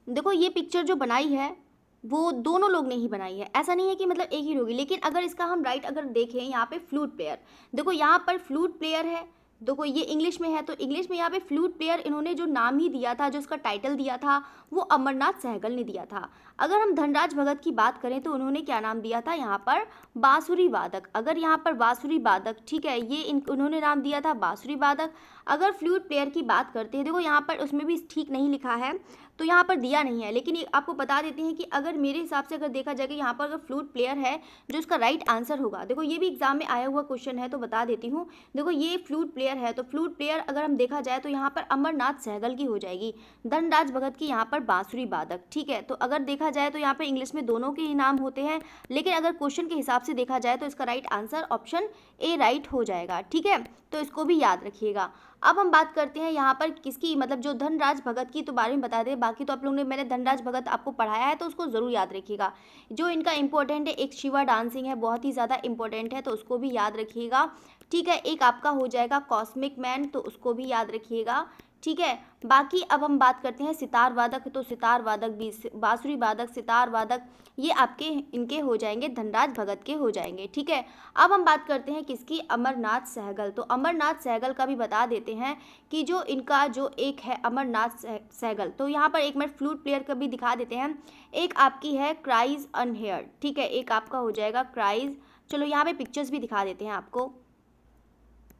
देखो ये पिक्चर जो बनाई है वो दोनों लोग ने ही बनाई है, ऐसा नहीं है कि मतलब एक ही लोग, लेकिन अगर इसका हम राइट अगर देखें यहाँ पे फ्लूट प्लेयर, देखो यहाँ पर फ्लूट प्लेयर है, देखो ये इंग्लिश में है तो इंग्लिश में यहाँ पे फ्लूट प्लेयर इन्होंने जो नाम ही दिया था, जो उसका टाइटल दिया था वो अमरनाथ सहगल ने दिया था। अगर हम धनराज भगत की बात करें तो उन्होंने क्या नाम दिया था यहाँ पर? बांसुरी वादक। अगर यहाँ पर बांसुरी वादक, ठीक है, ये उन्होंने नाम दिया था बांसुरी वादक। अगर फ्लूट प्लेयर की बात करते हैं, देखो यहाँ पर उसमें भी ठीक नहीं लिखा है तो यहाँ पर दिया नहीं है, लेकिन ये आपको बता देते हैं कि अगर मेरे हिसाब से अगर देखा जाए कि यहाँ पर अगर फ्लूट प्लेयर है जो उसका राइट आंसर होगा, देखो ये भी एग्जाम में आया हुआ क्वेश्चन है तो बता देती हूँ। देखो ये फ्लूट प्लेयर है तो फ्लूट प्लेयर अगर हम देखा जाए तो यहाँ पर अमरनाथ सहगल की हो जाएगी, धनराज भगत की यहाँ पर बांसुरी वादक। ठीक है, तो अगर देखा जाए तो यहाँ पर इंग्लिश में दोनों के ही नाम होते हैं, लेकिन अगर क्वेश्चन के हिसाब से देखा जाए तो इसका right answer option A right हो जाएगा। ठीक है, तो इसको भी याद रखिएगा। अब हम बात करते हैं यहाँ पर किसकी, मतलब जो धनराज भगत की तो बारे में बता दें, बाकी तो आप लोगों ने, मैंने धनराज भगत आपको पढ़ाया है तो उसको ज़रूर याद रखिएगा। जो इनका इंपॉर्टेंट है एक शिवा डांसिंग है, बहुत ही ज़्यादा इंपॉर्टेंट है तो उसको भी याद रखिएगा। ठीक है, एक आपका हो जाएगा कॉस्मिक मैन तो उसको भी याद रखिएगा। ठीक है, बाकी अब हम बात करते हैं सितार वादक, तो सितार वादक भी, बांसुरी वादक, सितार वादक, ये आपके इनके हो जाएंगे, धनराज भगत के हो जाएंगे। ठीक है, अब हम बात करते हैं किसकी? अमरनाथ सहगल। तो अमरनाथ सहगल का भी बता देते हैं कि जो इनका जो एक है अमरनाथ सहगल, तो यहाँ पर एक मिनट फ्लूट प्लेयर का भी दिखा देते हैं। एक आपकी है क्राइज अनहेयर्ड। ठीक है, एक आपका हो जाएगा क्राइज, चलो यहाँ पे पिक्चर्स भी दिखा देते हैं आपको।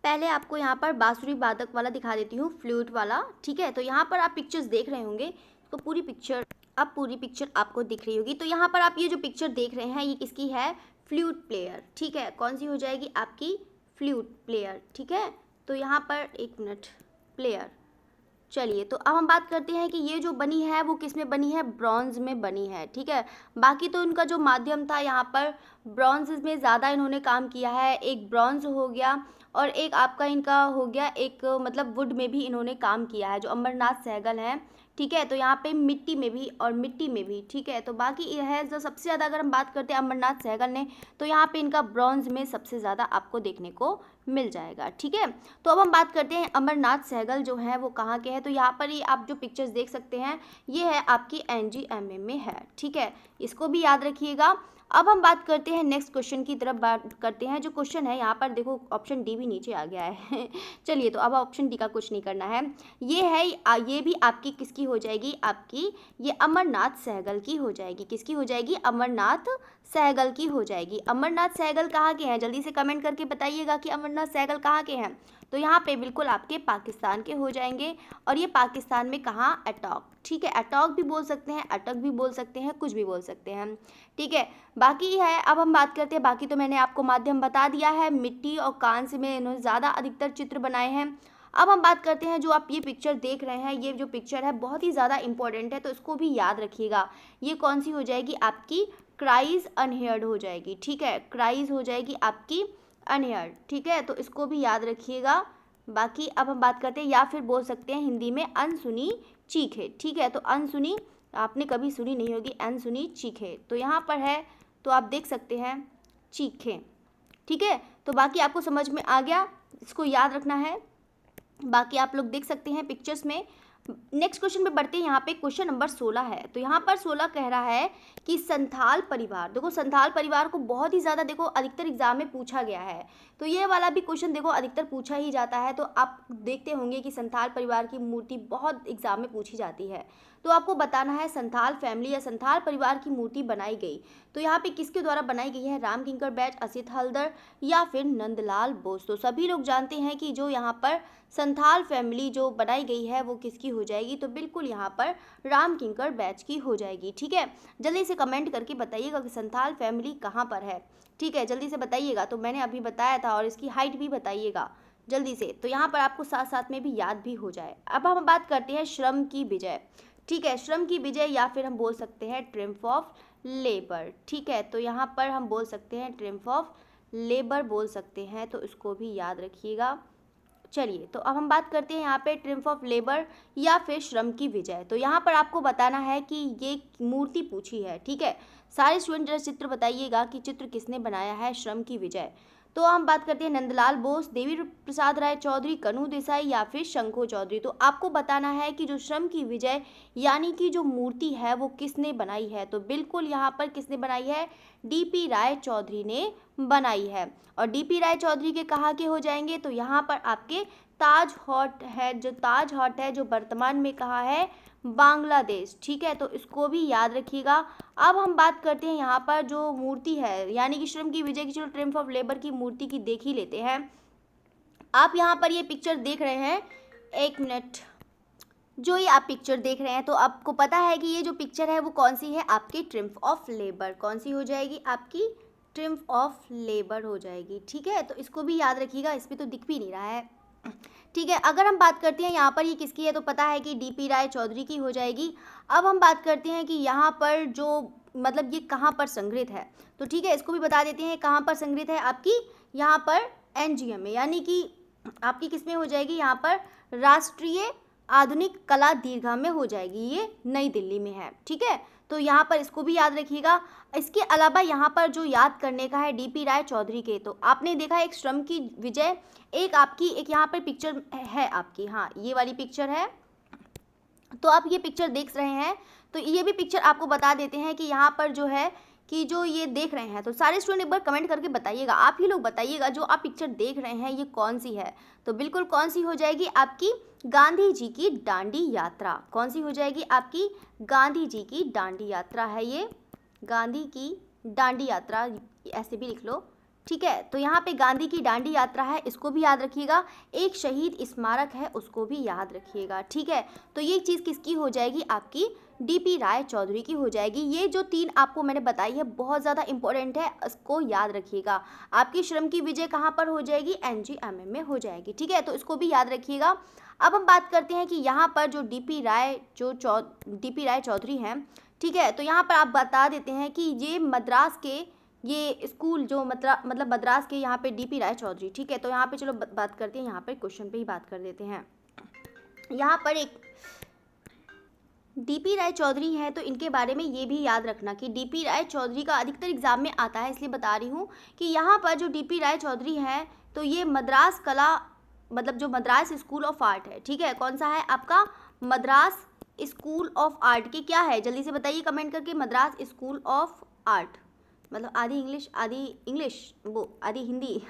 पहले आपको यहाँ पर बांसुरी वादक वाला दिखा देती हूँ, फ्लूट वाला। ठीक है, तो यहाँ पर आप पिक्चर्स देख रहे होंगे तो पूरी पिक्चर आपको दिख रही होगी। तो यहाँ पर आप ये जो पिक्चर देख रहे हैं ये किसकी है? Flute player. ठीक है, कौन सी हो जाएगी? आपकी फ्लूट प्लेयर। ठीक है, तो यहाँ पर एक मिनट, प्लेयर। चलिए तो अब हम बात करते हैं कि ये जो बनी है वो किस में बनी है? ब्रॉन्ज में बनी है। ठीक है, बाकी तो इनका जो माध्यम था यहाँ पर ब्रॉन्ज में ज़्यादा इन्होंने काम किया है। एक ब्रॉन्ज हो गया और एक आपका इनका हो गया एक मतलब वुड में भी इन्होंने काम किया है जो अमरनाथ सहगल हैं। ठीक है, तो यहाँ पे मिट्टी में भी और मिट्टी में भी। ठीक है, तो बाकी ये है जो सबसे ज़्यादा अगर हम बात करते हैं अमरनाथ सहगल ने तो यहाँ पे इनका ब्रॉन्ज में सबसे ज़्यादा आपको देखने को मिल जाएगा। ठीक है, तो अब हम बात करते हैं अमरनाथ सहगल जो है वो कहाँ के हैं। तो यहाँ पर ये आप जो पिक्चर्स देख सकते हैं ये है आपकी NGMA में है। ठीक है, इसको भी याद रखिएगा। अब हम बात करते हैं नेक्स्ट क्वेश्चन की तरफ, बात करते हैं जो क्वेश्चन है यहाँ पर, देखो ऑप्शन डी भी नीचे आ गया है चलिए तो अब ऑप्शन डी का कुछ नहीं करना है। ये है ये भी आपकी किसकी हो जाएगी? आपकी ये अमरनाथ सहगल की हो जाएगी। किसकी हो जाएगी? अमरनाथ सहगल की हो जाएगी। अमरनाथ सहगल कहाँ के हैं? जल्दी से कमेंट करके बताइएगा कि अमरनाथ सहगल कहाँ के हैं। तो यहाँ पे बिल्कुल आपके पाकिस्तान के हो जाएंगे, और ये पाकिस्तान में कहाँ? अटॉक। ठीक है, अटॉक भी बोल सकते हैं, अटक भी बोल सकते हैं, कुछ भी बोल सकते हैं। ठीक है, बाकी है अब हम बात करते हैं, बाकी तो मैंने आपको माध्यम बता दिया है, मिट्टी और कांस्य में इन्होंने ज़्यादा अधिकतर चित्र बनाए हैं। अब हम बात करते हैं जो आप ये पिक्चर देख रहे हैं, ये जो पिक्चर है बहुत ही ज़्यादा इंपॉर्टेंट है तो इसको भी याद रखिएगा। ये कौन सी हो जाएगी? आपकी क्राइज अनहेयर्ड हो जाएगी। ठीक है, क्राइज हो जाएगी आपकी अनहेयर्ड। ठीक है, तो इसको भी याद रखिएगा। बाकी अब हम बात करते हैं, या फिर बोल सकते हैं हिंदी में अनसुनी चीखें। ठीक है, तो अनसुनी आपने कभी सुनी नहीं होगी, अनसुनी चीखें, तो यहाँ पर है तो आप देख सकते हैं चीखें। ठीक है, तो बाकी आपको समझ में आ गया, इसको याद रखना है। बाकी आप लोग देख सकते हैं पिक्चर्स में नेक्स्ट क्वेश्चन पे बढ़ते हैं। यहाँ पे क्वेश्चन नंबर 16 है। तो यहाँ पर 16 कह रहा है कि संथाल परिवार, देखो संथाल परिवार को बहुत ही ज़्यादा देखो अधिकतर एग्जाम में पूछा गया है, तो ये वाला भी क्वेश्चन देखो अधिकतर पूछा ही जाता है। तो आप देखते होंगे कि संथाल परिवार की मूर्ति बहुत एग्जाम में पूछी जाती है। तो आपको बताना है संथाल फैमिली या संथाल परिवार की मूर्ति बनाई गई, तो यहाँ पे किसके द्वारा बनाई गई है? राम किंकर बैच, असित हल्दर या फिर नंदलाल बोस। तो सभी लोग जानते हैं कि जो यहाँ पर संथाल फैमिली जो बनाई गई है वो किसकी हो जाएगी? तो बिल्कुल यहाँ पर राम किंकर बैच की हो जाएगी। ठीक है, जल्दी से कमेंट करके बताइएगा कि संथाल फैमिली कहाँ पर है। ठीक है, जल्दी से बताइएगा। तो मैंने अभी बताया था, और इसकी हाइट भी बताइएगा जल्दी से, तो यहाँ पर आपको साथ साथ में भी याद भी हो जाए। अब हम बात करते हैं श्रम की विजय। ठीक है, श्रम की विजय या फिर हम बोल सकते हैं ट्रिम्फ ऑफ लेबर। ठीक है, तो यहाँ पर हम बोल सकते हैं ट्रिम्फ ऑफ लेबर बोल सकते हैं, तो इसको भी याद रखिएगा। चलिए, तो अब हम बात करते हैं यहाँ पे ट्रिम्फ ऑफ लेबर या फिर श्रम की विजय। तो यहाँ पर आपको बताना है कि ये मूर्ति पूछी है। ठीक है, सारे स्टूडेंट जरा चित्र बताइएगा कि चित्र किसने बनाया है श्रम की विजय। तो हम बात करते हैं नंदलाल बोस, देवी प्रसाद राय चौधरी, कन्हू देसाई या फिर शंको चौधरी। तो आपको बताना है कि जो श्रम की विजय यानी कि जो मूर्ति है वो किसने बनाई है? तो बिल्कुल यहाँ पर किसने बनाई है? डीपी राय चौधरी ने बनाई है। और डीपी राय चौधरी के कहाँ के हो जाएंगे? तो यहाँ पर आपके ताज हॉट है, जो ताज हॉट है जो वर्तमान में कहाँ है? बांग्लादेश। ठीक है, तो इसको भी याद रखिएगा। अब हम बात करते हैं यहाँ पर जो मूर्ति है यानी कि श्रम की विजय की, चलो ट्रिम्फ ऑफ लेबर की मूर्ति की देख ही लेते हैं। आप यहाँ पर ये पिक्चर देख रहे हैं, एक मिनट, जो ये आप पिक्चर देख रहे हैं, तो आपको पता है कि ये जो पिक्चर है वो कौन सी है? आपकी ट्रिम्फ ऑफ लेबर। कौन सी हो जाएगी? आपकी ट्रिम्फ ऑफ लेबर हो जाएगी। ठीक है, तो इसको भी याद रखिएगा, इस पर तो दिख भी नहीं रहा है। ठीक है, अगर हम बात करते हैं यहाँ पर ये किसकी है, तो पता है कि डीपी राय चौधरी की हो जाएगी। अब हम बात करते हैं कि यहाँ पर जो मतलब ये कहाँ पर संग्रहित है, तो ठीक है इसको भी बता देते हैं कहाँ पर संग्रहित है। आपकी यहाँ पर एनजीएम में, यानी कि आपकी किस में हो जाएगी? यहाँ पर राष्ट्रीय आधुनिक कला दीर्घा में हो जाएगी, ये नई दिल्ली में है। ठीक है, तो यहाँ पर इसको भी याद रखिएगा। इसके अलावा यहाँ पर जो याद करने का है डीपी राय चौधरी के, तो आपने देखा एक श्रम की विजय, एक आपकी एक यहाँ पर पिक्चर है आपकी, हाँ ये वाली पिक्चर है, तो आप ये पिक्चर देख रहे हैं। तो ये भी पिक्चर आपको बता देते हैं कि यहाँ पर जो है कि जो ये देख रहे हैं, तो सारे स्टूडेंट एक बार कमेंट करके बताइएगा, आप ही लोग बताइएगा जो आप पिक्चर देख रहे हैं ये कौन सी है? तो बिल्कुल कौन सी हो जाएगी? आपकी गांधी जी की दांडी यात्रा। कौन सी हो जाएगी? आपकी गांधी जी की दांडी यात्रा है ये, गांधी की दांडी यात्रा, ऐसे भी लिख लो। ठीक है, तो यहाँ पे गांधी की दांडी यात्रा है, इसको भी याद रखिएगा। एक शहीद स्मारक है, उसको भी याद रखिएगा। ठीक है, तो ये चीज़ किसकी हो जाएगी? आपकी डीपी राय चौधरी की हो जाएगी। ये जो तीन आपको मैंने बताई है बहुत ज़्यादा इंपॉर्टेंट है, इसको याद रखिएगा। आपकी श्रम की विजय कहाँ पर हो जाएगी? एनजीएमएम में हो जाएगी। ठीक है, तो इसको भी याद रखिएगा। अब हम बात करते हैं कि यहाँ पर जो डीपी राय चौधरी हैं, ठीक है, तो यहाँ पर आप बता देते हैं कि ये मद्रास के ये स्कूल जो मतलब मद्रास के यहाँ पे डीपी राय चौधरी। ठीक है, तो यहाँ पे चलो बात करते हैं, यहाँ पे क्वेश्चन पे ही बात कर देते हैं। यहाँ पर एक डीपी राय चौधरी है, तो इनके बारे में ये भी याद रखना कि डीपी राय चौधरी का अधिकतर एग्जाम में आता है, इसलिए बता रही हूँ कि यहाँ पर जो डीपी राय चौधरी है तो ये मद्रास कला मतलब जो मद्रास स्कूल ऑफ आर्ट है। ठीक है, कौन सा है आपका? मद्रास स्कूल ऑफ आर्ट के क्या है? जल्दी से बताइए कमेंट करके। मद्रास स्कूल ऑफ आर्ट मतलब आधी इंग्लिश वो आधी हिंदी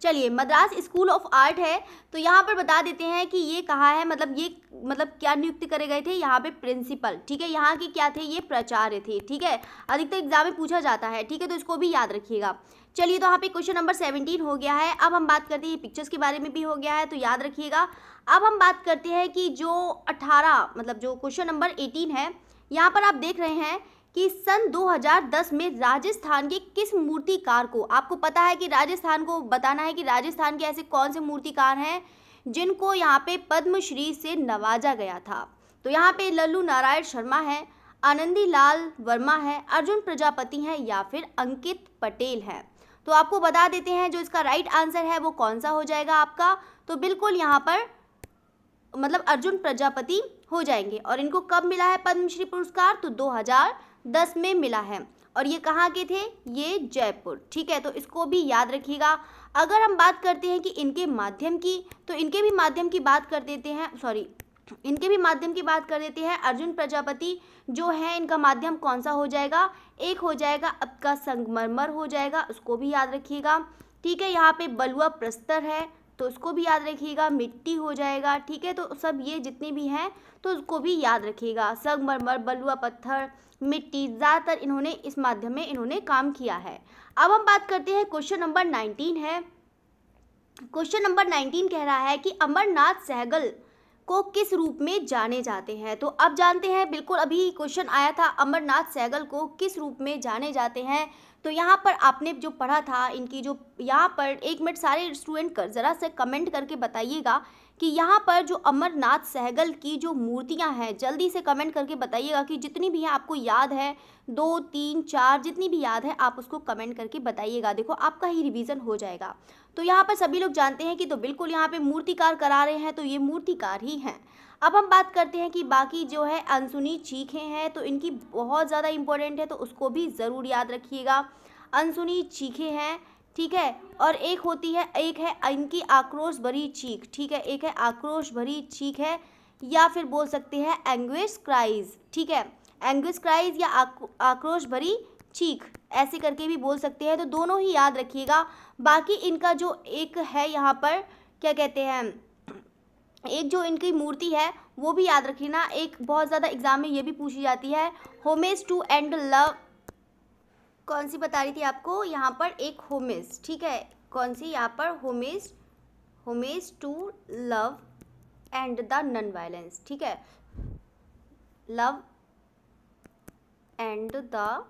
चलिए, मद्रास स्कूल ऑफ आर्ट है। तो यहाँ पर बता देते हैं कि ये कहाँ है, मतलब ये क्या नियुक्त करे गए थे? यहाँ पे प्रिंसिपल। ठीक है, यहाँ के क्या थे? ये प्राचार्य थे। ठीक है, अधिकतर एग्जाम में पूछा जाता है। ठीक है, तो इसको भी याद रखिएगा। चलिए, तो यहाँ पे क्वेश्चन नंबर 17 हो गया है। अब हम बात करते हैं पिक्चर्स के बारे में भी हो गया है, तो याद रखिएगा। अब हम बात करते हैं कि जो 18 मतलब जो क्वेश्चन नंबर 18 है, यहाँ पर आप देख रहे हैं कि सन 2010 में राजस्थान के किस मूर्तिकार को, आपको पता है कि राजस्थान को बताना है कि राजस्थान के ऐसे कौन से मूर्तिकार हैं जिनको यहाँ पे पद्मश्री से नवाजा गया था। तो यहाँ पे लल्लू नारायण शर्मा है, आनंदी लाल वर्मा है, अर्जुन प्रजापति हैं या फिर अंकित पटेल है। तो आपको बता देते हैं जो इसका राइट आंसर है वो कौन सा हो जाएगा आपका? तो बिल्कुल यहाँ पर मतलब अर्जुन प्रजापति हो जाएंगे। और इनको कब मिला है पद्मश्री पुरस्कार? तो 2010 में मिला है। और ये कहाँ के थे? ये जयपुर। ठीक है, तो इसको भी याद रखिएगा। अगर हम बात करते हैं कि इनके माध्यम की, तो इनके भी माध्यम की बात कर देते हैं, सॉरी इनके भी माध्यम की बात कर देते हैं। अर्जुन प्रजापति जो है इनका माध्यम कौन सा हो जाएगा, एक हो जाएगा आपका संगमरमर हो जाएगा, उसको भी याद रखिएगा। ठीक है, यहाँ पे बलुआ प्रस्तर है तो उसको भी याद रखिएगा, मिट्टी हो जाएगा। ठीक है, तो सब ये जितने भी हैं तो उसको भी याद रखिएगा। संगमरमर, बलुआ पत्थर, मिट्टी, ज़्यादातर इन्होंने इस माध्यम में इन्होंने काम किया है। अब हम बात करते हैं, क्वेश्चन नंबर 19 है। क्वेश्चन नंबर 19 कह रहा है कि अमरनाथ सहगल को किस रूप में जाने जाते हैं। तो अब जानते हैं, बिल्कुल अभी क्वेश्चन आया था, अमरनाथ सहगल को किस रूप में जाने जाते हैं। तो यहाँ पर आपने जो पढ़ा था, इनकी जो यहाँ पर 1 मिनट सारे स्टूडेंट कर ज़रा से कमेंट करके बताइएगा कि यहाँ पर जो अमरनाथ सहगल की जो मूर्तियाँ हैं, जल्दी से कमेंट करके बताइएगा कि जितनी भी हैं आपको याद है, 2, 3, 4 जितनी भी याद है आप उसको कमेंट करके बताइएगा। देखो आपका ही रिवीजन हो जाएगा। तो यहाँ पर सभी लोग जानते हैं कि तो बिल्कुल यहाँ पे मूर्तिकार करा रहे हैं, तो ये मूर्तिकार ही हैं। अब हम बात करते हैं कि बाकी जो है अनसुनी चीखें हैं, तो इनकी बहुत ज़्यादा इंपॉर्टेंट है, तो उसको भी ज़रूर याद रखिएगा। अनसुनी चीखें हैं, ठीक है, और एक होती है, एक है इनकी आक्रोश भरी चीख। ठीक है, एक है आक्रोश भरी चीख है, या फिर बोल सकते हैं एंग्विश क्राइज। ठीक है, एंग्विश क्राइज या आक्रोश भरी चीख, ऐसे करके भी बोल सकते हैं, तो दोनों ही याद रखिएगा। बाकी इनका जो एक है यहाँ पर क्या कहते हैं, एक जो इनकी मूर्ति है वो भी याद रखना। एक बहुत ज़्यादा एग्जाम में ये भी पूछी जाती है, होमेज टू एंड लव, कौन सी बता रही थी आपको यहाँ पर, एक होमेज। ठीक है, कौन सी यहाँ पर, homage to love and the non violence. ठीक है, love and the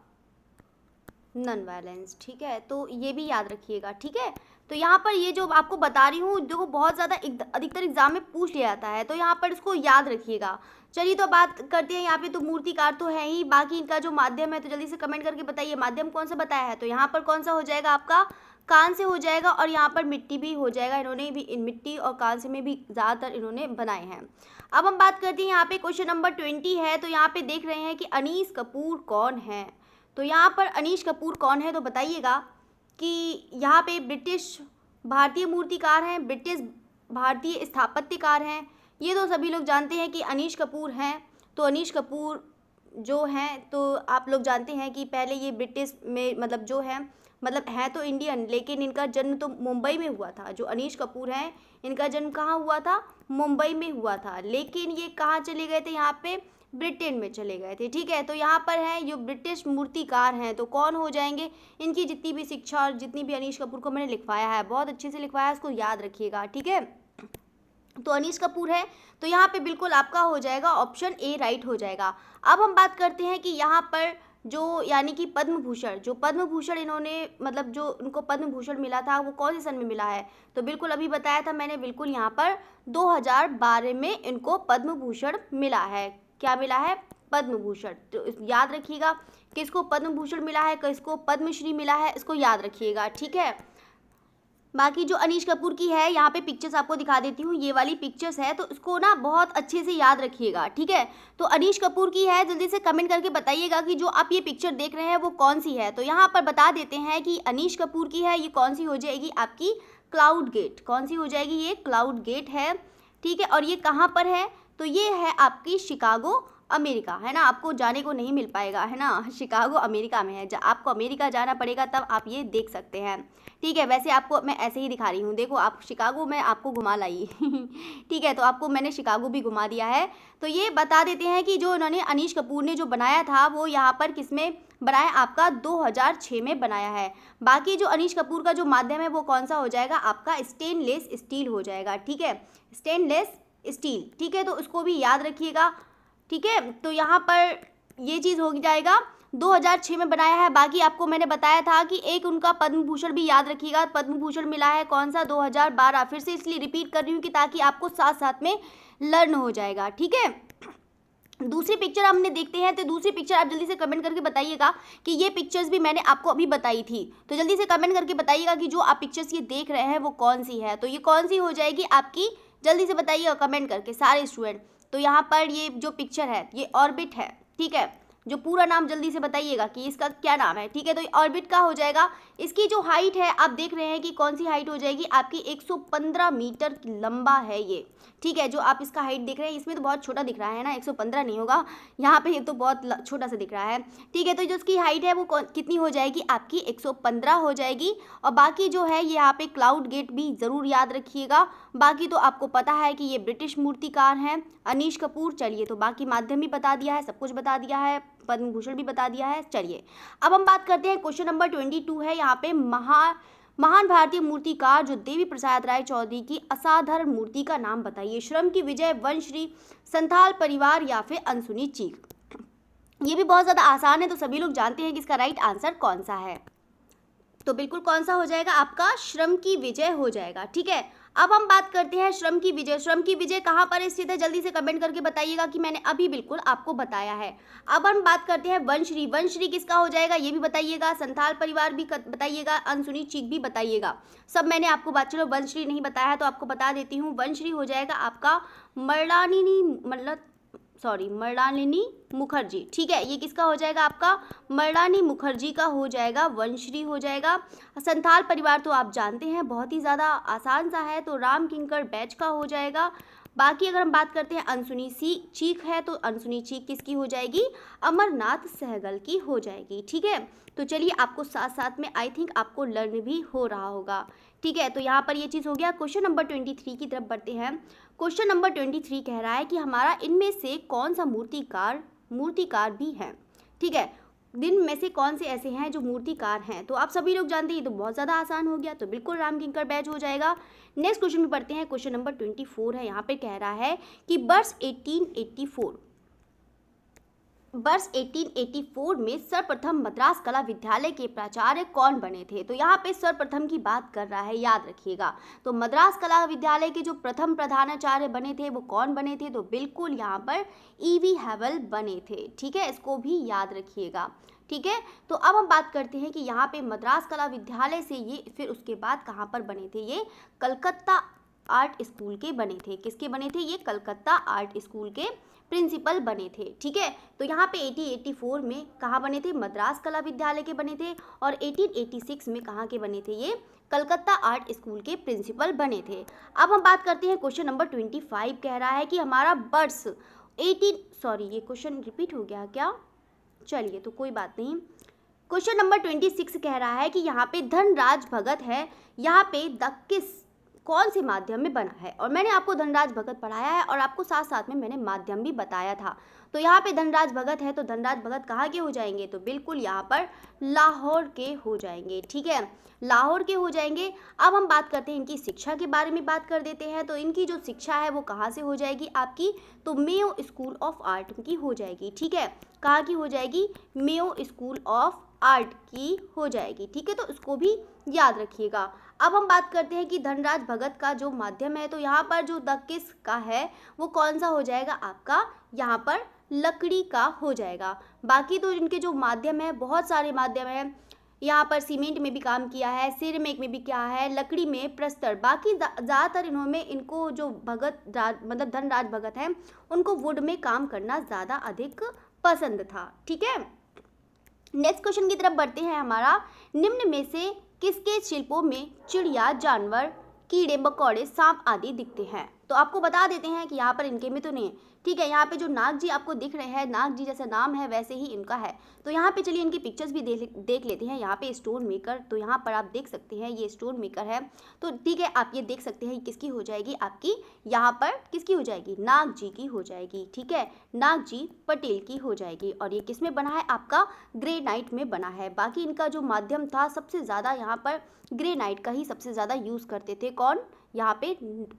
non violence. ठीक है, तो ये भी याद रखिएगा। ठीक है, तो यहाँ पर ये जो आपको बता रही हूँ, देखो बहुत ज़्यादा अधिकतर एग्जाम में पूछ लिया जाता है, तो यहाँ पर इसको याद रखिएगा। चलिए तो बात करते हैं यहाँ पे, तो मूर्तिकार तो है ही, बाकी इनका जो माध्यम है तो जल्दी से कमेंट करके बताइए माध्यम कौन सा बताया है। तो यहाँ पर कौन सा हो जाएगा आपका, कान से हो जाएगा, और यहाँ पर मिट्टी भी हो जाएगा। इन्होंने भी इन मिट्टी और कान से में भी ज़्यादातर इन्होंने बनाए हैं। अब हम बात करते हैं यहाँ पे, क्वेश्चन नंबर 20 है। तो यहाँ पे देख रहे हैं कि अनीस कपूर कौन है। तो यहाँ पर अनीश कपूर कौन है, तो बताइएगा कि यहाँ पे ब्रिटिश भारतीय मूर्तिकार हैं, ब्रिटिश भारतीय स्थापत्यकार हैं। ये तो सभी लोग जानते हैं कि अनीश कपूर हैं। तो अनीश कपूर जो हैं, तो आप लोग जानते हैं कि पहले ये ब्रिटिश में मतलब जो है, मतलब है तो इंडियन, लेकिन इनका जन्म तो मुंबई में हुआ था। जो अनीश कपूर हैं, इनका जन्म कहाँ हुआ था, मुंबई में हुआ था, लेकिन ये कहाँ चले गए थे, यहाँ पे ब्रिटेन में चले गए थे। ठीक है, तो यहाँ पर है जो ब्रिटिश मूर्तिकार हैं, तो कौन हो जाएंगे, इनकी जितनी भी शिक्षा और जितनी भी अनीश कपूर को मैंने लिखवाया है, बहुत अच्छे से लिखवाया है, उसको याद रखिएगा। ठीक है, तो अनीश कपूर है, तो यहाँ पे बिल्कुल आपका हो जाएगा ऑप्शन ए राइट हो जाएगा। अब हम बात करते हैं कि यहाँ पर जो यानी कि पद्म भूषण, जो पद्म भूषण इन्होंने मतलब जो उनको पद्म भूषण मिला था वो कौन से सन में मिला है। तो बिल्कुल अभी बताया था मैंने, बिल्कुल यहाँ पर 2012 में इनको पद्म भूषण मिला है। क्या मिला है, पद्म भूषण। तो याद रखिएगा किसको पद्म भूषण मिला है, किसको पद्मश्री मिला है, इसको याद रखिएगा। ठीक है, बाकी जो अनीश कपूर की है, यहाँ पे पिक्चर्स आपको दिखा देती हूँ, ये वाली पिक्चर्स है, तो इसको ना बहुत अच्छे से याद रखिएगा। ठीक है, तो अनीश कपूर की है, जल्दी से कमेंट करके बताइएगा कि जो आप ये पिक्चर देख रहे हैं वो कौन सी है। तो यहाँ पर बता देते हैं कि अनीश कपूर की है, ये कौन सी हो जाएगी आपकी, क्लाउड गेट। कौन सी हो जाएगी, ये क्लाउड गेट है। ठीक है, और ये कहाँ पर है, तो ये है आपकी शिकागो अमेरिका, है ना। आपको जाने को नहीं मिल पाएगा, है ना, शिकागो अमेरिका में है। आपको अमेरिका जाना पड़ेगा तब आप ये देख सकते हैं। ठीक है, वैसे आपको मैं ऐसे ही दिखा रही हूँ, देखो आप शिकागो में आपको घुमा लाई ठीक है, तो आपको मैंने शिकागो भी घुमा दिया है। तो ये बता देते हैं कि जो उन्होंने अनीश कपूर ने जो बनाया था वो यहाँ पर किस में बनाया, आपका 2006 में बनाया है। बाकी जो अनीश कपूर का जो माध्यम है वो कौन सा हो जाएगा आपका, स्टेनलेस स्टील हो जाएगा। ठीक है, स्टेनलेस स्टील। ठीक है, तो उसको भी याद रखिएगा। ठीक है, तो यहाँ पर ये चीज़ हो जाएगा, 2006 में बनाया है। बाकी आपको मैंने बताया था कि एक उनका पद्म भूषण भी याद रखिएगा, पद्म भूषण मिला है कौन सा, 2012। फिर से इसलिए रिपीट कर रही हूँ कि ताकि आपको साथ साथ में लर्न हो जाएगा। ठीक है, दूसरी पिक्चर हमने देखते हैं, तो दूसरी पिक्चर आप जल्दी से कमेंट करके बताइएगा कि ये पिक्चर्स भी मैंने आपको अभी बताई थी। तो जल्दी से कमेंट करके बताइएगा कि जो आप पिक्चर्स ये देख रहे हैं वो कौन सी है। तो ये कौन सी हो जाएगी आपकी, जल्दी से बताइएगा कमेंट करके सारे स्टूडेंट। तो यहाँ पर ये जो पिक्चर है ये ऑर्बिट है। ठीक है, जो पूरा नाम जल्दी से बताइएगा कि इसका क्या नाम है। ठीक है, तो ऑर्बिट का हो जाएगा। इसकी जो हाइट है आप देख रहे हैं कि कौन सी हाइट हो जाएगी आपकी, 115 मीटर लंबा है ये। ठीक है, जो आप इसका हाइट देख रहे हैं इसमें तो बहुत छोटा दिख रहा है ना, 115 नहीं होगा यहाँ पे, ये तो बहुत छोटा सा दिख रहा है। ठीक है, तो जो इसकी हाइट है वो कितनी हो जाएगी आपकी, 115 हो जाएगी। और बाकी जो है ये यहाँ पे क्लाउड गेट भी ज़रूर याद रखिएगा। बाकी तो आपको पता है कि ये ब्रिटिश मूर्तिकार हैं अनीश कपूर। चलिए, तो बाकी माध्यम भी बता दिया है, सब कुछ बता दिया है, पद्म भूषण भी बता दिया है। चलिए अब हम बात करते हैं, क्वेश्चन नंबर 22 है यहाँ पे, महान भारतीय मूर्तिकार जो देवी प्रसाद राय चौधरी की असाधारण मूर्ति का नाम बताइए। श्रम की विजय, वंशश्री, संथाल परिवार या फिर अनसुनी चीख। ये भी बहुत ज़्यादा आसान है, तो सभी लोग जानते हैं कि इसका राइट आंसर कौन सा है। तो बिल्कुल कौन सा हो जाएगा आपका, श्रम की विजय हो जाएगा। ठीक है, अब हम बात करते हैं श्रम की विजय। श्रम की विजय कहाँ पर स्थित है, जल्दी से कमेंट करके बताइएगा कि मैंने अभी बिल्कुल आपको बताया है। अब हम बात करते हैं वंशश्री। वंशश्री किसका हो जाएगा ये भी बताइएगा, संथाल परिवार भी बताइएगा, अनसुनी चीख भी बताइएगा। सब मैंने आपको बात, चलो वंशश्री नहीं बताया है तो आपको बता देती हूँ। वंशश्री हो जाएगा आपका मृणालिनी मुखर्जी। ठीक है, ये किसका हो जाएगा आपका, मृणालिनी मुखर्जी का हो जाएगा, वंशश्री हो जाएगा। संथाल परिवार तो आप जानते हैं बहुत ही ज़्यादा आसान सा है, तो राम किंकर बैच का हो जाएगा। बाकी अगर हम बात करते हैं अनसुनी चीख है, तो अनसुनी चीख किसकी हो जाएगी, अमरनाथ सहगल की हो जाएगी। ठीक है, तो चलिए आपको साथ साथ में आई थिंक आपको लर्न भी हो रहा होगा। ठीक है, तो यहाँ पर ये चीज़ हो गया। क्वेश्चन नंबर 23 की तरफ बढ़ते हैं। क्वेश्चन नंबर 23 कह रहा है कि हमारा इनमें से कौन सा मूर्तिकार भी है। ठीक है, दिन में से कौन से ऐसे हैं जो मूर्तिकार हैं, तो आप सभी लोग जानते हैं, ये तो बहुत ज़्यादा आसान हो गया, तो बिल्कुल राम किंकर बैच हो जाएगा। नेक्स्ट क्वेश्चन में पढ़ते हैं, क्वेश्चन नंबर 24 है, यहाँ पे कह रहा है कि वर्ष 1884 में सर्वप्रथम मद्रास कला विद्यालय के प्राचार्य कौन बने थे। तो यहाँ पे सर्वप्रथम की बात कर रहा है, याद रखिएगा। तो मद्रास कला विद्यालय के जो प्रथम प्रधानाचार्य बने थे वो कौन बने थे, तो बिल्कुल यहाँ पर ईवी हैवल बने थे। ठीक है, इसको भी याद रखिएगा। ठीक है, तो अब हम बात करते हैं कि यहाँ पे मद्रास कला विद्यालय से ये फिर उसके बाद कहाँ पर बने थे, ये कलकत्ता आर्ट स्कूल के बने थे। किसके बने थे, ये कलकत्ता आर्ट स्कूल के प्रिंसिपल बने थे। ठीक है, तो यहाँ पे 1884 में कहाँ बने थे, मद्रास कला विद्यालय के बने थे। और 1886 में कहाँ के बने थे, ये कलकत्ता आर्ट स्कूल के प्रिंसिपल बने थे। अब हम बात करते हैं, क्वेश्चन नंबर 25 कह रहा है कि हमारा वर्ष ये क्वेश्चन रिपीट हो गया क्या, चलिए तो कोई बात नहीं। क्वेश्चन नंबर 26 कह रहा है कि यहाँ पे धनराज भगत है, यहाँ पे किस कौन से माध्यम में बना है। और मैंने आपको धनराज भगत पढ़ाया है और आपको साथ साथ में मैंने माध्यम भी बताया था। तो यहाँ पे धनराज भगत है, तो धनराज भगत कहाँ के हो जाएंगे, तो बिल्कुल यहाँ पर लाहौर के हो जाएंगे। ठीक है, लाहौर के हो जाएंगे। अब हम बात करते हैं इनकी शिक्षा के बारे में, बात कर देते हैं। तो इनकी जो शिक्षा है वो कहाँ से हो जाएगी आपकी, तो मेयो स्कूल ऑफ आर्ट की हो जाएगी। ठीक है, कहाँ की हो जाएगी, मेयो स्कूल ऑफ आर्ट की हो जाएगी। ठीक है, तो इसको भी याद रखिएगा। अब हम बात करते हैं कि धनराज भगत का जो माध्यम है, तो यहाँ पर जो द किस का है वो कौन सा हो जाएगा आपका, यहाँ पर लकड़ी का हो जाएगा। बाकी तो इनके जो माध्यम है बहुत सारे माध्यम हैं, यहाँ पर सीमेंट में भी काम किया है, सिरेमिक में भी किया है, लकड़ी में प्रस्तर। बाकी ज़्यादातर इन्होंने इनको जो मतलब धनराज भगत हैं उनको वुड में काम करना ज़्यादा अधिक पसंद था। ठीक है, नेक्स्ट क्वेश्चन की तरफ बढ़ते हैं। हमारा निम्न में से किसके शिल्पों में चिड़िया, जानवर, कीड़े मकोड़े, सांप आदि दिखते हैं। तो आपको बता देते हैं कि यहाँ पर इनके में तो नहीं है। ठीक है, यहाँ पे जो नाग जी आपको दिख रहे हैं, नाग जी जैसा नाम है वैसे ही इनका है। तो यहाँ पे चलिए इनकी पिक्चर्स भी देख लेते हैं। यहाँ पे स्टोन मेकर, तो यहाँ पर आप देख सकते हैं ये स्टोन मेकर है। तो ठीक है, आप ये देख सकते हैं किसकी हो जाएगी आपकी, यहाँ पर किसकी हो जाएगी, नाग जी की हो जाएगी। ठीक है, नाग जी पटेल की हो जाएगी। और ये किस में बना है आपका, ग्रेनाइट में बना है। बाकी इनका जो माध्यम था सबसे ज़्यादा यहाँ पर ग्रेनाइट का ही सबसे ज़्यादा यूज़ करते थे। कौन, यहाँ पे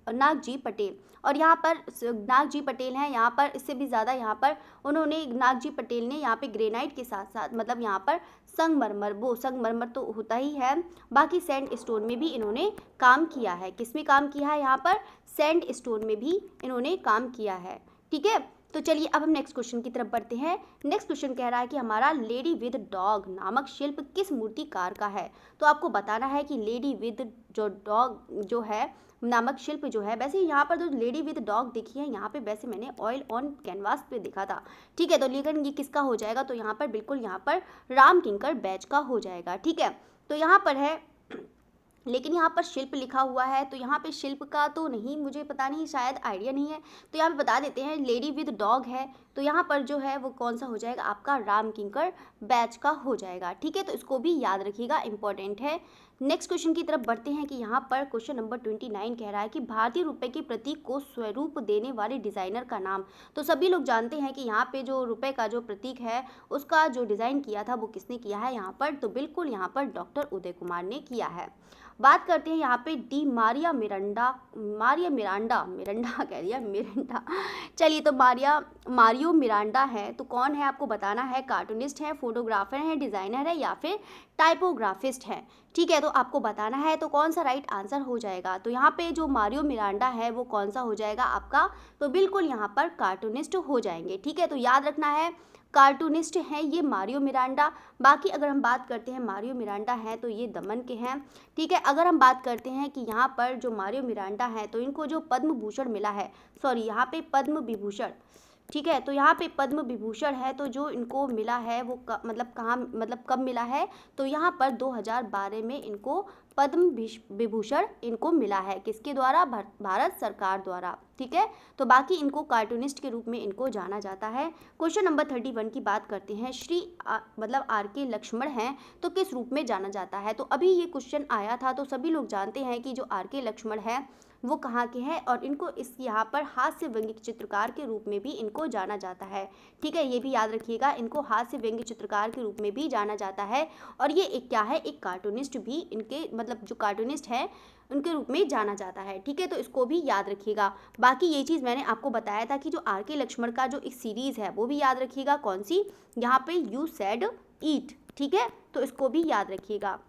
नाग जी पटेल। और यहाँ पर नाग जी पटेल हैं, यहाँ पर इससे भी ज़्यादा यहाँ पर उन्होंने, नाग जी पटेल ने यहाँ पे ग्रेनाइट के साथ साथ मतलब यहाँ पर संगमरमर तो होता ही है, बाकी सैंड स्टोन में भी इन्होंने काम किया है। किस में काम किया है, यहाँ पर सैंड स्टोन में भी इन्होंने काम किया है। ठीक है, तो चलिए अब हम नेक्स्ट क्वेश्चन की तरफ बढ़ते हैं। नेक्स्ट क्वेश्चन कह रहा है कि हमारा लेडी विद डॉग नामक शिल्प किस मूर्तिकार का है। तो आपको बताना है कि लेडी विद जो डॉग जो है नामक शिल्प जो है, वैसे यहाँ पर जो लेडी विद डॉग देखी है यहाँ पे वैसे मैंने ऑयल ऑन कैनवास पे देखा था, ठीक है। तो लेकिन ये किसका हो जाएगा, तो यहाँ पर बिल्कुल यहाँ पर राम किंकर बैच का हो जाएगा, ठीक है। तो यहाँ पर है, लेकिन यहाँ पर शिल्प लिखा हुआ है, तो यहाँ पे शिल्प का तो नहीं, मुझे पता नहीं, शायद आइडिया नहीं है। तो यहाँ पे बता देते हैं लेडी विद डॉग है, तो यहाँ पर जो है वो कौन सा हो जाएगा, आपका राम किंकर बैच का हो जाएगा, ठीक है। तो इसको भी याद रखिएगा, इंपॉर्टेंट है। नेक्स्ट क्वेश्चन की तरफ बढ़ते हैं कि यहाँ पर क्वेश्चन नंबर 29 कह रहा है कि भारतीय रुपए के प्रतीक को स्वरूप देने वाले डिज़ाइनर का नाम। तो सभी लोग जानते हैं कि यहाँ पे जो रुपए का जो प्रतीक है उसका जो डिज़ाइन किया था वो किसने किया है यहाँ पर, तो बिल्कुल यहाँ पर डॉक्टर उदय कुमार ने किया है। बात करते हैं यहाँ पे डी मारिया मिरांडा कह दिया, मिरांडा, चलिए। तो मारियो मिरांडा है, तो कौन है आपको बताना है, कार्टूनिस्ट है, फोटोग्राफर है, डिज़ाइनर है या फिर टाइपोग्राफिस्ट है, ठीक है। तो आपको बताना है तो कौन सा राइट आंसर हो जाएगा। तो यहाँ पे जो मारियो मिरांडा है वो कौन सा हो जाएगा आपका, तो बिल्कुल यहाँ पर कार्टूनिस्ट हो जाएंगे, ठीक है। तो याद रखना है कार्टूनिस्ट हैं ये मारियो मिरांडा। बाकी अगर हम बात करते हैं मारियो मिरांडा हैं तो ये दमन के हैं, ठीक है। अगर हम बात करते हैं कि यहाँ पर जो मारियो मिरांडा हैं तो इनको जो पद्म भूषण मिला है, सॉरी यहाँ पे पद्म विभूषण, ठीक है। तो यहाँ पे पद्म विभूषण है, तो जो इनको मिला है वो मतलब कहाँ, मतलब कब मिला है, तो यहाँ पर 2012 में इनको पद्म विभूषण इनको मिला है, किसके द्वारा, भारत सरकार द्वारा, ठीक है। तो बाकी इनको कार्टूनिस्ट के रूप में इनको जाना जाता है। क्वेश्चन नंबर 31 की बात करते हैं, श्री मतलब आर के लक्ष्मण हैं तो किस रूप में जाना जाता है। तो अभी ये क्वेश्चन आया था, तो सभी लोग जानते हैं कि जो आर के लक्ष्मण है वो कहाँ के हैं, और इनको इस यहाँ पर हास्य व्यंग्य चित्रकार के रूप में भी इनको जाना जाता है, ठीक है। ये भी याद रखिएगा, इनको हास्य व्यंग्य चित्रकार के रूप में भी जाना जाता है, और ये एक क्या है, एक कार्टूनिस्ट भी इनके मतलब जो कार्टूनिस्ट है उनके रूप में जाना जाता है, ठीक है। तो इसको भी याद रखिएगा। बाकी ये चीज़ मैंने आपको बताया था कि जो आर के लक्ष्मण का जो एक सीरीज़ है वो भी याद रखिएगा, कौन सी, यहाँ पे यू सेड ईट, ठीक है। तो इसको भी याद रखिएगा।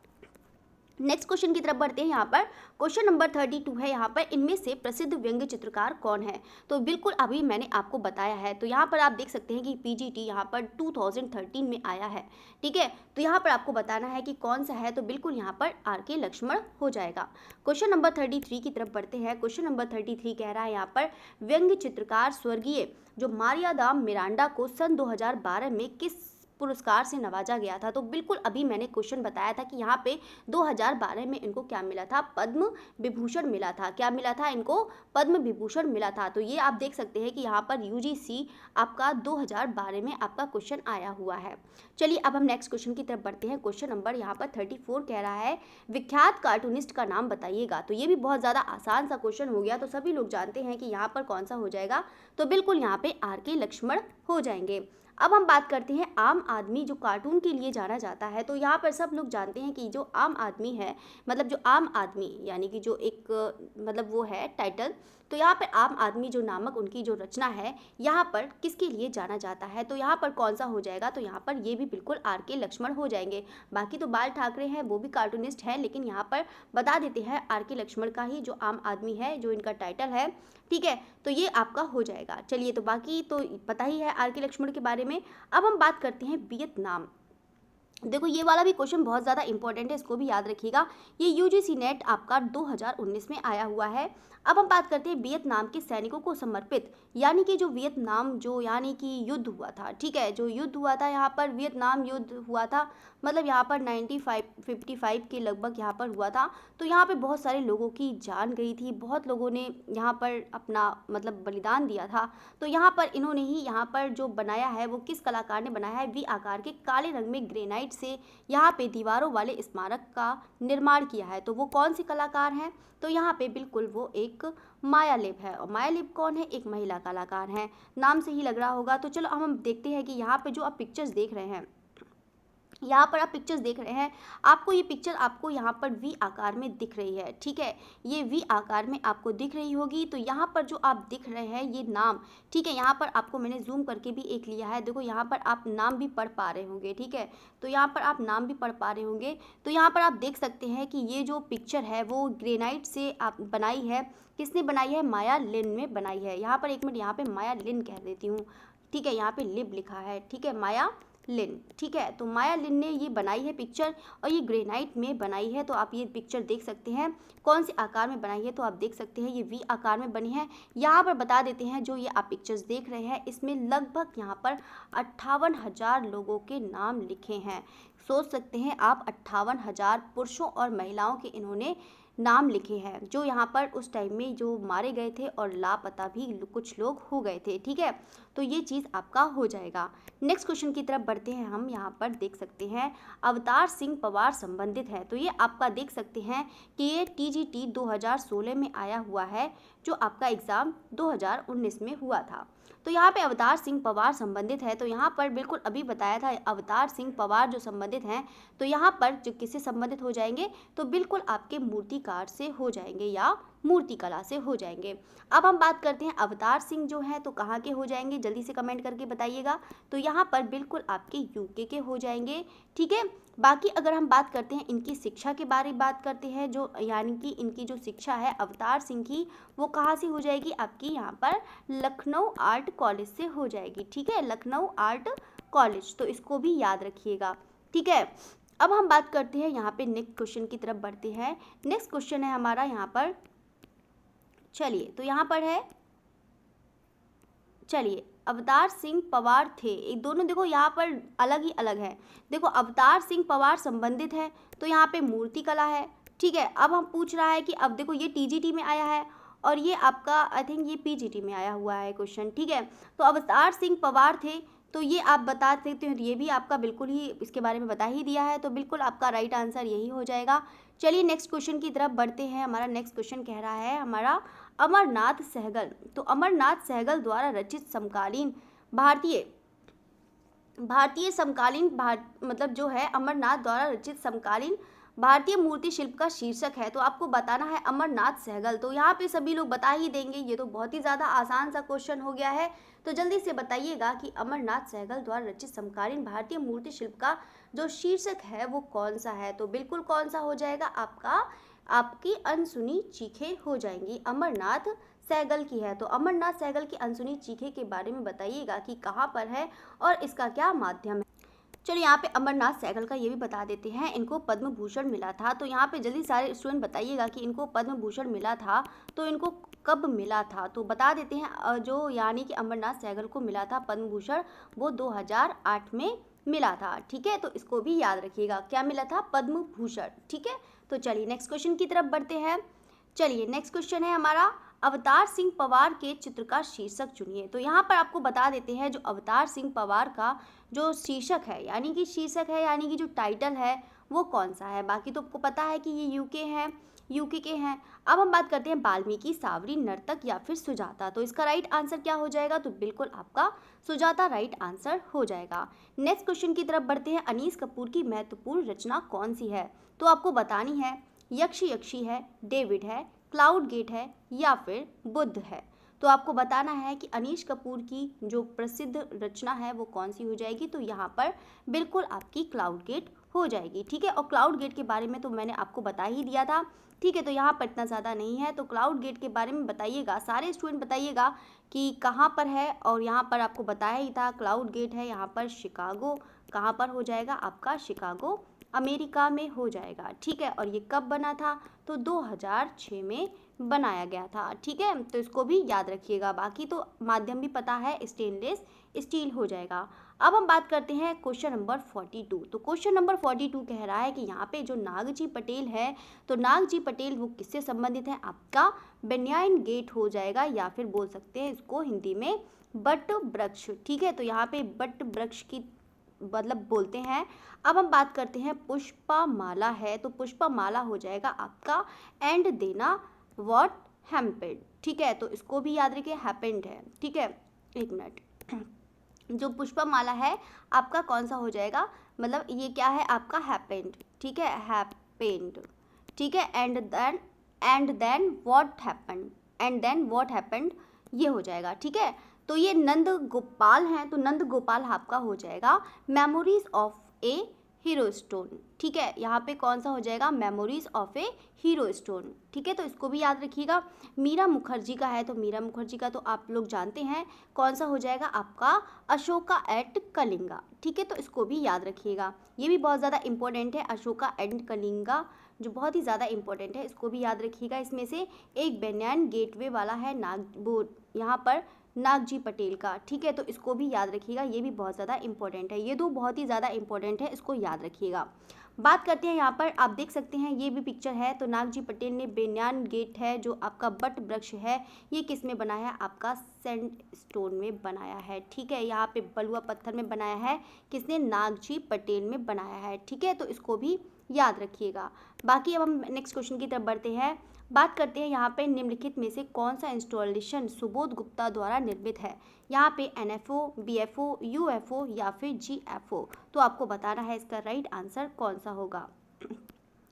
नेक्स्ट क्वेश्चन की तरफ बढ़ते हैं। यहाँ पर क्वेश्चन नंबर 32 है, यहाँ पर इनमें से प्रसिद्ध व्यंग्य चित्रकार कौन है। तो बिल्कुल अभी मैंने आपको बताया है, तो यहाँ पर आप देख सकते हैं कि पीजीटी यहाँ पर 2013 में आया है, ठीक है। तो यहाँ पर आपको बताना है कि कौन सा है, तो बिल्कुल यहाँ पर आर के लक्ष्मण हो जाएगा। क्वेश्चन नंबर 33 की तरफ बढ़ते हैं। क्वेश्चन नंबर 33 कह रहा है यहाँ पर व्यंग्य चित्रकार स्वर्गीय जो मारियादाम मिरांडा को सन 2012 में किस पुरस्कार से नवाजा गया था। तो बिल्कुल अभी मैंने क्वेश्चन बताया था कि यहाँ पे 2012 में इनको क्या मिला था, पद्म विभूषण मिला था। क्या मिला था इनको, पद्म विभूषण मिला था। तो ये आप देख सकते हैं कि यहाँ पर यूजीसी आपका 2012 में आपका क्वेश्चन आया हुआ है। चलिए अब हम नेक्स्ट क्वेश्चन की तरफ बढ़ते हैं। क्वेश्चन नंबर यहाँ पर 34 कह रहा है विख्यात कार्टूनिस्ट का नाम बताइएगा। तो ये भी बहुत ज़्यादा आसान सा क्वेश्चन हो गया, तो सभी लोग जानते हैं कि यहाँ पर कौन सा हो जाएगा, तो बिल्कुल यहाँ पे आर के लक्ष्मण हो जाएंगे। अब हम बात करते हैं आम आदमी जो कार्टून के लिए जाना जाता है। तो यहाँ पर सब लोग जानते हैं कि जो आम आदमी है, मतलब जो आम आदमी यानी कि जो एक मतलब वो है टाइटल, तो यहाँ पर आम आदमी जो नामक उनकी जो रचना है यहाँ पर किसके लिए जाना जाता है, तो यहाँ पर कौन सा हो जाएगा, तो यहाँ पर ये भी बिल्कुल आर के लक्ष्मण हो जाएंगे। बाकी तो बाल ठाकरे हैं वो भी कार्टूनिस्ट हैं, लेकिन यहाँ पर बता देते हैं आर के लक्ष्मण का ही जो आम आदमी है जो इनका टाइटल है, ठीक है। तो ये आपका हो जाएगा। चलिए तो बाकी तो पता ही है आर के लक्ष्मण के बारे में। अब हम बात करते हैं वियतनाम। देखो ये वाला भी क्वेश्चन बहुत ज़्यादा इंपॉर्टेंट है, इसको भी याद रखिएगा। ये यूजीसी नेट आपका 2019 में आया हुआ है। अब हम बात करते हैं वियतनाम के सैनिकों को समर्पित, यानी कि जो वियतनाम जो यानी कि युद्ध हुआ था, ठीक है, जो युद्ध हुआ था यहाँ पर वियतनाम युद्ध हुआ था, मतलब यहाँ पर 1955 के लगभग यहाँ पर हुआ था। तो यहाँ पे बहुत सारे लोगों की जान गई थी, बहुत लोगों ने यहाँ पर अपना मतलब बलिदान दिया था। तो यहाँ पर इन्होंने ही यहाँ पर जो बनाया है वो किस कलाकार ने बनाया है, वी आकार के काले रंग में ग्रेनाइट से यहाँ पे दीवारों वाले स्मारक का निर्माण किया है। तो वो कौन से कलाकार हैं, तो यहाँ पे बिल्कुल वो एक मायालेप है। और मायालेप कौन है, एक महिला कलाकार हैं, नाम से ही लग रहा होगा। तो चलो अब हम देखते हैं कि यहाँ पे जो आप पिक्चर्स देख रहे हैं यहाँ पर आप पिक्चर्स देख रहे हैं, आपको ये पिक्चर आपको यहाँ पर वी आकार में दिख रही है, ठीक है, ये वी आकार में आपको दिख रही होगी। तो यहाँ पर जो आप दिख रहे हैं ये नाम, ठीक है, यहाँ पर आपको मैंने जूम करके भी एक लिया है, देखो यहाँ पर आप नाम भी पढ़ पा रहे होंगे, ठीक है, तो यहाँ पर आप नाम भी पढ़ पा रहे होंगे। तो यहाँ पर आप देख सकते हैं कि ये जो पिक्चर है वो ग्रेनाइट से आप बनाई है, किसने बनाई है, माया लिन में बनाई है। यहाँ पर एक मिनट, यहाँ पे माया लिन कह देती हूँ, ठीक है, यहाँ पे लिब लिखा है, ठीक है, माया लिन, ठीक है, तो माया लिन ने ये बनाई है पिक्चर, और ये ग्रेनाइट में बनाई है। तो आप ये पिक्चर देख सकते हैं कौन से आकार में बनाई है, तो आप देख सकते हैं ये वी आकार में बनी है। यहाँ पर बता देते हैं जो ये आप पिक्चर्स देख रहे हैं इसमें लगभग यहाँ पर 58,000 लोगों के नाम लिखे हैं। सोच सकते हैं आप, 58,000 पुरुषों और महिलाओं के इन्होंने नाम लिखे हैं, जो यहाँ पर उस टाइम में जो मारे गए थे और लापता भी कुछ लोग हो गए थे, ठीक है, तो ये चीज़ आपका हो जाएगा। नेक्स्ट क्वेश्चन की तरफ बढ़ते हैं हम। यहाँ पर देख सकते हैं अवतार सिंह पवार संबंधित है, तो ये आपका देख सकते हैं कि ये TGT 2016 में आया हुआ है, जो आपका एग्ज़ाम 2019 में हुआ था। तो यहाँ पे अवतार सिंह पवार संबंधित है, तो यहाँ पर बिल्कुल अभी बताया था अवतार सिंह पवार जो संबंधित हैं, तो यहाँ पर जो किससे संबंधित हो जाएंगे, तो बिल्कुल आपके मूर्तिकार से हो जाएंगे या मूर्ति कला से हो जाएंगे। अब हम बात करते हैं अवतार सिंह जो हैं तो कहाँ के हो जाएंगे, जल्दी से कमेंट करके बताइएगा। तो यहाँ पर बिल्कुल आपके यूके के हो जाएंगे, ठीक है। बाकी अगर हम बात करते हैं इनकी शिक्षा के बारे में बात करते हैं, जो यानी कि इनकी जो शिक्षा है अवतार सिंह की, वो कहाँ से हो जाएगी, आपकी यहाँ पर लखनऊ आर्ट कॉलेज से हो जाएगी, ठीक है, लखनऊ आर्ट कॉलेज, तो इसको भी याद रखिएगा, ठीक है। अब हम बात करते हैं यहाँ पे नेक्स्ट क्वेश्चन की तरफ बढ़ते हैं। नेक्स्ट क्वेश्चन है हमारा यहाँ पर, चलिए, तो यहाँ पर है, चलिए, अवतार सिंह पवार थे, एक दोनों देखो यहाँ पर अलग ही अलग है। देखो अवतार सिंह पवार संबंधित है, तो यहाँ पे मूर्ति कला है, ठीक है। अब हम पूछ रहा है कि अब देखो ये TGT में आया है और ये आपका आई थिंक ये PGT में आया हुआ है क्वेश्चन, ठीक है। तो अवतार सिंह पवार थे, तो ये आप बता सकते हो, ये भी आपका बिल्कुल ही इसके बारे में बता ही दिया है, तो बिल्कुल आपका राइट आंसर यही हो जाएगा। चलिए नेक्स्ट क्वेश्चन की तरफ बढ़ते हैं। हमारा नेक्स्ट क्वेश्चन कह रहा है हमारा अमरनाथ सहगल, तो अमरनाथ सहगल द्वारा रचित समकालीन भारतीय समकालीन मतलब जो है अमरनाथ द्वारा रचित समकालीन भारतीय मूर्ति शिल्प का शीर्षक है, तो आपको बताना है अमरनाथ सहगल। तो यहाँ पे सभी लोग बता ही देंगे, ये तो बहुत ही ज़्यादा आसान सा क्वेश्चन हो गया है, तो जल्दी से बताइएगा कि अमरनाथ सहगल द्वारा रचित समकालीन भारतीय मूर्ति शिल्प का जो शीर्षक है वो कौन सा है, तो बिल्कुल कौन सा हो जाएगा आपका, आपकी अनसुनी चीखें हो जाएंगी, अमरनाथ सहगल की है। तो अमरनाथ सहगल की अनसुनी चीखें के बारे में बताइएगा कि कहाँ पर है और इसका क्या माध्यम है। चलिए यहाँ पे अमरनाथ सहगल का ये भी बता देते हैं, इनको पद्म भूषण मिला था, तो यहाँ पे जल्दी सारे स्टूडेंट बताइएगा कि इनको पद्म भूषण मिला था तो इनको कब मिला था, तो बता देते हैं जो यानी कि अमरनाथ सहगल को मिला था पद्म भूषण, वो 2008 में मिला था, ठीक है, तो इसको भी याद रखिएगा, क्या मिला था, पद्म भूषण, ठीक है। तो चलिए नेक्स्ट क्वेश्चन की तरफ बढ़ते हैं। चलिए नेक्स्ट क्वेश्चन है हमारा, अवतार सिंह पवार के चित्र का शीर्षक चुनिए। तो यहाँ पर आपको बता देते हैं जो अवतार सिंह पवार का जो शीर्षक है, यानी कि शीर्षक है यानी कि जो टाइटल है वो कौन सा है। बाकी तो आपको पता है कि ये यूके के हैं। अब हम बात करते हैं वाल्मीकि, सावरी, नर्तक या फिर सुजाता, तो इसका राइट आंसर क्या हो जाएगा, तो बिल्कुल आपका सुजाता राइट आंसर हो जाएगा। नेक्स्ट क्वेश्चन की तरफ बढ़ते हैं, अनीस कपूर की महत्वपूर्ण रचना कौन सी है, तो आपको बतानी है यक्षी है, डेविड है, क्लाउड गेट है या फिर बुद्ध है। तो आपको बताना है कि अनीश कपूर की जो प्रसिद्ध रचना है वो कौन सी हो जाएगी, तो यहाँ पर बिल्कुल आपकी क्लाउड गेट हो जाएगी, ठीक है। और क्लाउड गेट के बारे में तो मैंने आपको बता ही दिया था, ठीक है, तो यहाँ पर इतना ज़्यादा नहीं है। तो क्लाउड गेट के बारे में बताइएगा, सारे स्टूडेंट बताइएगा कि कहाँ पर है, और यहाँ पर आपको बताया ही था क्लाउड गेट है यहाँ पर शिकागो, कहाँ पर हो जाएगा आपका, शिकागो अमेरिका में हो जाएगा, ठीक है। और ये कब बना था, तो 2006 में बनाया गया था, ठीक है, तो इसको भी याद रखिएगा। बाकी तो माध्यम भी पता है, स्टेनलेस स्टील हो जाएगा। अब हम बात करते हैं क्वेश्चन नंबर 42। तो क्वेश्चन नंबर 42 कह रहा है कि यहाँ पे जो नागजी पटेल है, तो नागजी पटेल वो किससे संबंधित है, आपका बेन्याइन गेट हो जाएगा, या फिर बोल सकते हैं इसको हिंदी में बट वृक्ष, ठीक है। तो यहाँ पे बट वृक्ष की मतलब बोलते हैं। अब हम बात करते हैं पुष्पा माला है, तो पुष्पा माला हो जाएगा आपका एंड देना व्हाट हैपेंड, ठीक है, तो इसको भी याद रखिए, हैपेंड है, ठीक है, एक मिनट, जो पुष्पमाला है आपका कौन सा हो जाएगा, मतलब ये क्या है आपका हैपेंड, ठीक है, हैपेंड, ठीक है। And then what happened, and then what happened ये हो जाएगा, ठीक है। तो ये नंद गोपाल हैं, तो नंद गोपाल आपका हो जाएगा memories of A hero stone, ठीक है। यहाँ पे कौन सा हो जाएगा, memories of A hero stone, ठीक है। तो इसको भी याद रखिएगा। मीरा मुखर्जी का है, तो मीरा मुखर्जी का तो आप लोग जानते हैं कौन सा हो जाएगा आपका अशोका एट कलिंगा, ठीक है। तो इसको भी याद रखिएगा, ये भी बहुत ज़्यादा इंपॉर्टेंट है, अशोका एंड कलिंगा जो बहुत ही ज़्यादा इंपॉर्टेंट है, इसको भी याद रखिएगा। इसमें से एक बेन्यान गेटवे वाला है वो यहाँ पर नागजी पटेल का, ठीक है। तो इसको भी याद रखिएगा, ये भी बहुत ज़्यादा इंपॉर्टेंट है, ये दो बहुत ही ज़्यादा इंपॉर्टेंट है, इसको याद रखिएगा। बात करते हैं यहाँ पर, आप देख सकते हैं ये भी पिक्चर है, तो नागजी पटेल ने बेन्यान गेट है जो आपका बट वृक्ष है, ये किस में बनाया है, आपका सैंडस्टोन में बनाया है, ठीक है। यहाँ पे बलुआ पत्थर में बनाया है, किसने, नागजी पटेल में बनाया है, ठीक है। तो इसको भी याद रखिएगा। बाकी अब हम नेक्स्ट क्वेश्चन की तरफ बढ़ते हैं। बात करते हैं यहाँ पे निम्नलिखित में से कौन सा इंस्टॉलेशन सुबोध गुप्ता द्वारा निर्मित है। यहाँ पे NFO, BFO, UFO या फिर GFO, तो आपको बताना है इसका राइट आंसर कौन सा होगा,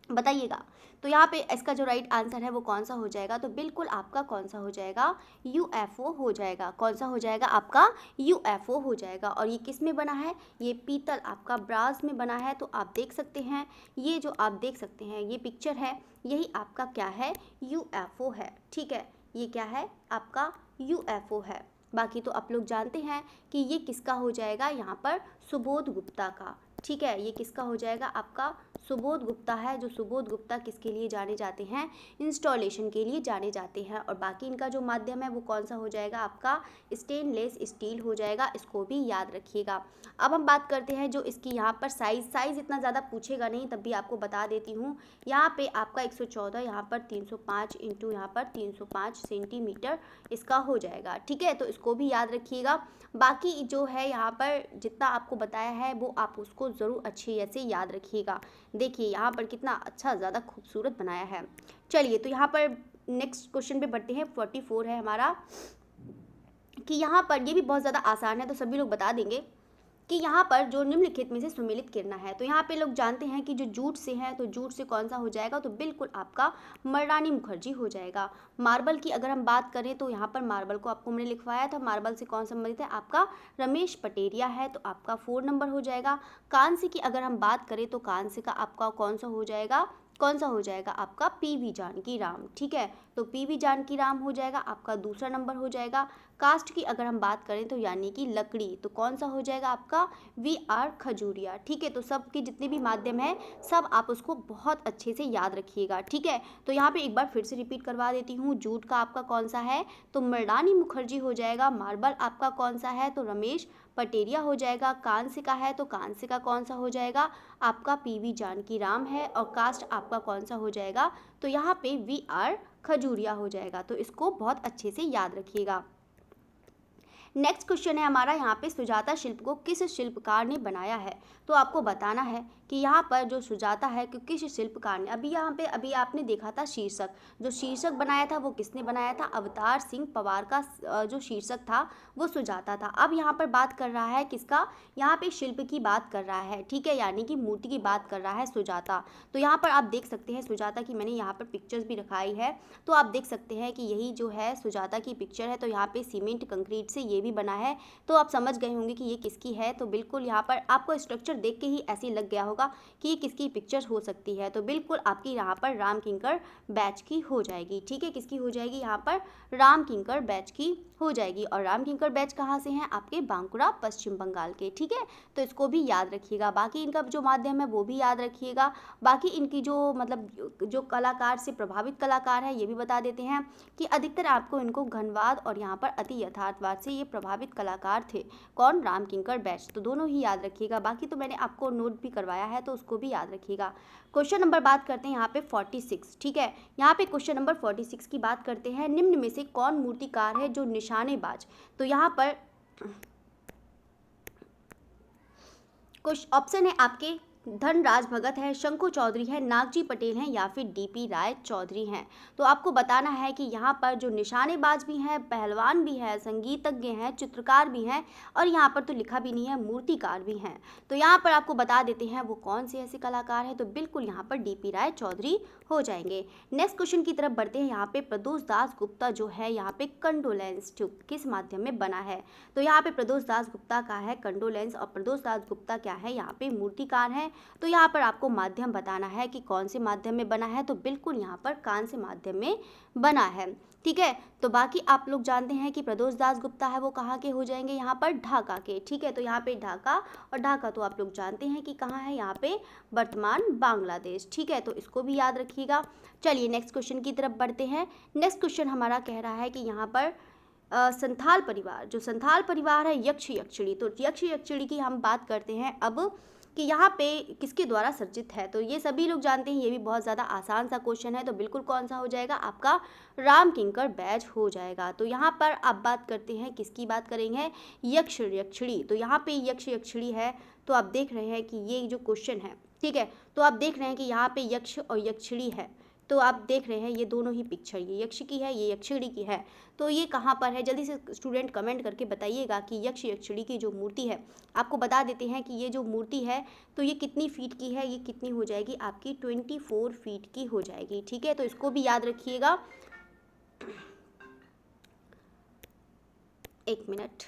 बताइएगा। तो यहाँ पे इसका जो राइट आंसर है वो कौन सा हो जाएगा, तो बिल्कुल आपका कौन सा हो जाएगा, UFO हो जाएगा। कौन सा हो जाएगा आपका, UFO हो जाएगा। और ये किस में बना है, ये पीतल आपका ब्रास में बना है। तो आप देख सकते हैं, ये जो आप देख सकते हैं ये पिक्चर है, यही आपका क्या है, UFO है, ठीक है। ये क्या है आपका, UFO है। बाकी तो आप लोग जानते हैं कि ये किसका हो जाएगा, यहाँ पर सुबोध गुप्ता का, ठीक है। ये किसका हो जाएगा आपका, सुबोध गुप्ता है, जो सुबोध गुप्ता किसके लिए जाने जाते हैं, इंस्टॉलेशन के लिए जाने जाते हैं। और बाकी इनका जो माध्यम है वो कौन सा हो जाएगा आपका, स्टेनलेस स्टील हो जाएगा, इसको भी याद रखिएगा। अब हम बात करते हैं जो इसकी यहाँ पर साइज़ इतना ज़्यादा पूछेगा नहीं, तब भी आपको बता देती हूँ। यहाँ पे आपका 114, यहाँ पर 305 इंटू यहाँ पर 305 सेंटीमीटर इसका हो जाएगा, ठीक है। तो इसको भी याद रखिएगा। बाकी जो है यहाँ पर जितना आपको बताया है वो आप उसको ज़रूर अच्छी से याद रखिएगा। देखिए यहाँ पर कितना अच्छा ज़्यादा खूबसूरत बनाया है। चलिए तो यहाँ पर नेक्स्ट क्वेश्चन पे बढ़ते हैं, 44 है हमारा, कि यहाँ पर ये भी बहुत ज़्यादा आसान है, तो सभी लोग बता देंगे कि यहाँ पर जो निम्नलिखित में से सुमेलित किरणा है। तो यहाँ पे लोग जानते हैं कि जो जूट से है, तो जूट से कौन सा हो जाएगा, तो बिल्कुल आपका मर्दानी मुखर्जी हो जाएगा। मार्बल की अगर हम बात करें तो यहाँ पर मार्बल को आपको मैंने लिखवाया था, मार्बल से कौन संबंधित है, आपका रमेश पटेरिया है, तो आपका 4 नंबर हो जाएगा। कांस्य की अगर हम बात करें तो कांस्य का आपका कौन सा हो जाएगा, आपका PV जानकी राम, ठीक है। तो PV जानकी राम हो जाएगा, आपका दूसरा नंबर हो जाएगा। कास्ट की अगर हम बात करें तो यानी कि लकड़ी, तो कौन सा हो जाएगा आपका, VR खजूरिया, ठीक है। तो सब के जितने भी माध्यम है सब आप उसको बहुत अच्छे से याद रखिएगा, ठीक है। तो यहाँ पे एक बार फिर से रिपीट करवा देती हूँ, जूट का आपका कौन सा है, तो मर्दानी मुखर्जी हो जाएगा। मार्बल आपका कौन सा है, तो रमेश पटेरिया हो जाएगा। कांस्य का है तो कांस्य का कौन सा हो जाएगा, आपका PV जानकी राम है। और कास्ट आपका कौन सा हो जाएगा, तो यहाँ पे VR खजूरिया हो जाएगा। तो इसको बहुत अच्छे से याद रखिएगा। नेक्स्ट क्वेश्चन है हमारा, यहाँ पे सुजाता शिल्प को किस शिल्पकार ने बनाया है। तो आपको बताना है कि यहाँ पर जो सुजाता है कि किस शिल्पकार ने, अभी आपने देखा था शीर्षक, जो शीर्षक बनाया था वो किसने बनाया था, अवतार सिंह पवार का जो शीर्षक था वो सुजाता था। अब यहाँ पर बात कर रहा है किसका, यहाँ पे शिल्प की बात कर रहा है, ठीक है, यानी कि मूर्ति की बात कर रहा है सुजाता। तो यहाँ पर आप देख सकते हैं सुजाता की मैंने यहाँ पर पिक्चर्स भी रखाई है, तो आप देख सकते हैं कि यही जो है सुजाता की पिक्चर है। तो यहाँ पे सीमेंट कंक्रीट से ये भी बना है, तो आप समझ गए होंगे कि ये किसकी है। तो बिल्कुल यहाँ पर आपको स्ट्रक्चर देख के ही ऐसे लग गया होगा कि ये किसकी पिक्चर हो सकती है। तो बिल्कुल आपकी यहाँ पर राम किंकर बैच की हो जाएगी, ठीक है। किसकी हो जाएगी, यहाँ पर राम किंकर बैच की हो जाएगी। और राम किंकर बैच कहाँ से हैं, आपके बांकुड़ा पश्चिम बंगाल के, ठीक है। तो इसको भी याद रखिएगा। बाकी इनका जो माध्यम है वो भी याद रखिएगा। बाकी इनकी जो मतलब जो कलाकार से प्रभावित कलाकार है ये भी बता देते हैं कि अधिकतर आपको इनको घनवाद और यहाँ पर अति यथार्थवाद से ये प्रभावित कलाकार थे। कौन, राम किंकर बैच। तो दोनों ही याद रखिएगा। बाकी तो मैंने आपको नोट भी करवाया है, तो उसको भी याद रखिएगा। क्वेश्चन नंबर बात करते हैं यहाँ पे 46, ठीक है। यहाँ पे क्वेश्चन नंबर 46 की बात करते हैं, निम्न में से कौन मूर्तिकार है जो निशानेबाज। तो यहाँ पर कुछ ऑप्शन है आपके धनराज भगत है, शंकु चौधरी है, नागजी पटेल हैं या फिर डीपी राय चौधरी हैं। तो आपको बताना है कि यहाँ पर जो निशानेबाज भी हैं, पहलवान भी है, संगीतज्ञ हैं, चित्रकार भी हैं और यहाँ पर तो लिखा भी नहीं है, मूर्तिकार भी हैं। तो यहाँ पर आपको बता देते हैं वो कौन से ऐसे कलाकार हैं, तो बिल्कुल यहाँ पर डीपी राय चौधरी हो जाएंगे। नेक्स्ट क्वेश्चन की तरफ बढ़ते हैं। यहाँ पे प्रदोष दास गुप्ता जो है यहाँ पे कंडोलेंस ट्यूब किस माध्यम में बना है, तो यहाँ पे प्रदोष दास गुप्ता का है कंडोलेंस और प्रदोष दास गुप्ता क्या है, यहाँ पे मूर्तिकार है। तो यहाँ पर आपको माध्यम बताना है कि कौन से माध्यम में बना है, तो बिल्कुल यहाँ पर कांस्य माध्यम में बना है। ठीक है, तो बाकी आप लोग जानते हैं कि प्रदोष दास गुप्ता है वो कहाँ के हो जाएंगे, यहाँ पर ढाका के। ठीक है, तो यहाँ पे ढाका, और ढाका तो आप लोग जानते हैं कि कहाँ है, यहाँ पे वर्तमान बांग्लादेश। ठीक है, तो इसको भी याद रखिएगा। चलिए नेक्स्ट क्वेश्चन की तरफ बढ़ते हैं। नेक्स्ट क्वेश्चन हमारा कह रहा है कि यहाँ पर संथाल परिवार, जो संथाल परिवार है यक्ष यक्षिणी, तो यक्ष यक्षिणी की हम बात करते हैं अब कि यहाँ पे किसके द्वारा सर्जित है, तो ये सभी लोग जानते हैं, ये भी बहुत ज़्यादा आसान सा क्वेश्चन है। तो बिल्कुल कौन सा हो जाएगा, आपका राम किंकर बैज हो जाएगा। तो यहाँ पर आप बात करते हैं किसकी बात करेंगे, यक्ष यक्षिणी। तो यहाँ पे यक्ष यक्षिणी है, तो आप देख रहे हैं कि ये जो क्वेश्चन है, ठीक है, तो आप देख रहे हैं कि यहाँ पे यक्ष और यक्षिणी है। तो आप देख रहे हैं ये दोनों ही पिक्चर, ये यक्ष की है, ये यक्षिणी की है। तो ये कहाँ पर है, जल्दी से स्टूडेंट कमेंट करके बताइएगा कि यक्ष यक्षिणी की जो मूर्ति है, आपको बता देते हैं कि ये जो मूर्ति है तो ये कितनी फीट की है, ये कितनी हो जाएगी आपकी 24 फीट की हो जाएगी। ठीक है, तो इसको भी याद रखिएगा। एक मिनट,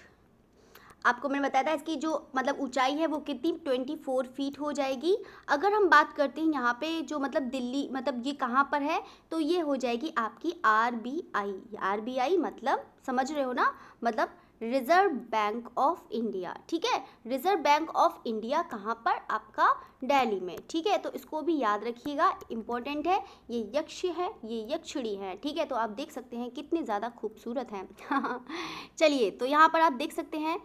आपको मैंने बताया था इसकी जो मतलब ऊंचाई है वो कितनी 24 फीट हो जाएगी। अगर हम बात करते हैं यहाँ पे जो मतलब दिल्ली, मतलब ये कहाँ पर है, तो ये हो जाएगी आपकी RBI। RBI मतलब समझ रहे हो ना, मतलब रिजर्व बैंक ऑफ इंडिया। ठीक है, रिजर्व बैंक ऑफ इंडिया कहाँ पर, आपका दिल्ली में। ठीक है, तो इसको भी याद रखिएगा, इंपॉर्टेंट है। ये यक्ष है, ये यक्षिणी है। ठीक है, तो आप देख सकते हैं कितने ज़्यादा खूबसूरत हैं। चलिए, तो यहाँ पर आप देख सकते हैं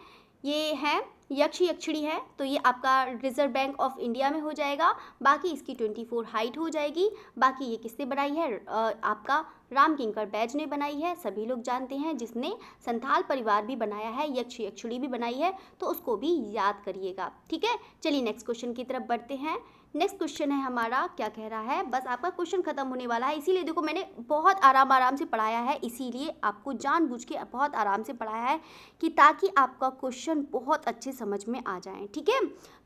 ये है यक्ष यक्षिणी है, तो ये आपका रिजर्व बैंक ऑफ इंडिया में हो जाएगा। बाकी इसकी 24 हाइट हो जाएगी। बाकी ये किसने बनाई है, आपका राम किंकर बैज ने बनाई है, सभी लोग जानते हैं, जिसने संथाल परिवार भी बनाया है, यक्ष यक्षिणी भी बनाई है, तो उसको भी याद करिएगा। ठीक है, चलिए नेक्स्ट क्वेश्चन की तरफ बढ़ते हैं। नेक्स्ट क्वेश्चन है हमारा, क्या कह रहा है, बस आपका क्वेश्चन खत्म होने वाला है, इसीलिए देखो मैंने बहुत आराम से पढ़ाया है, इसीलिए आपको जानबूझ के बहुत आराम से पढ़ाया है कि ताकि आपका क्वेश्चन बहुत अच्छे समझ में आ जाए। ठीक है,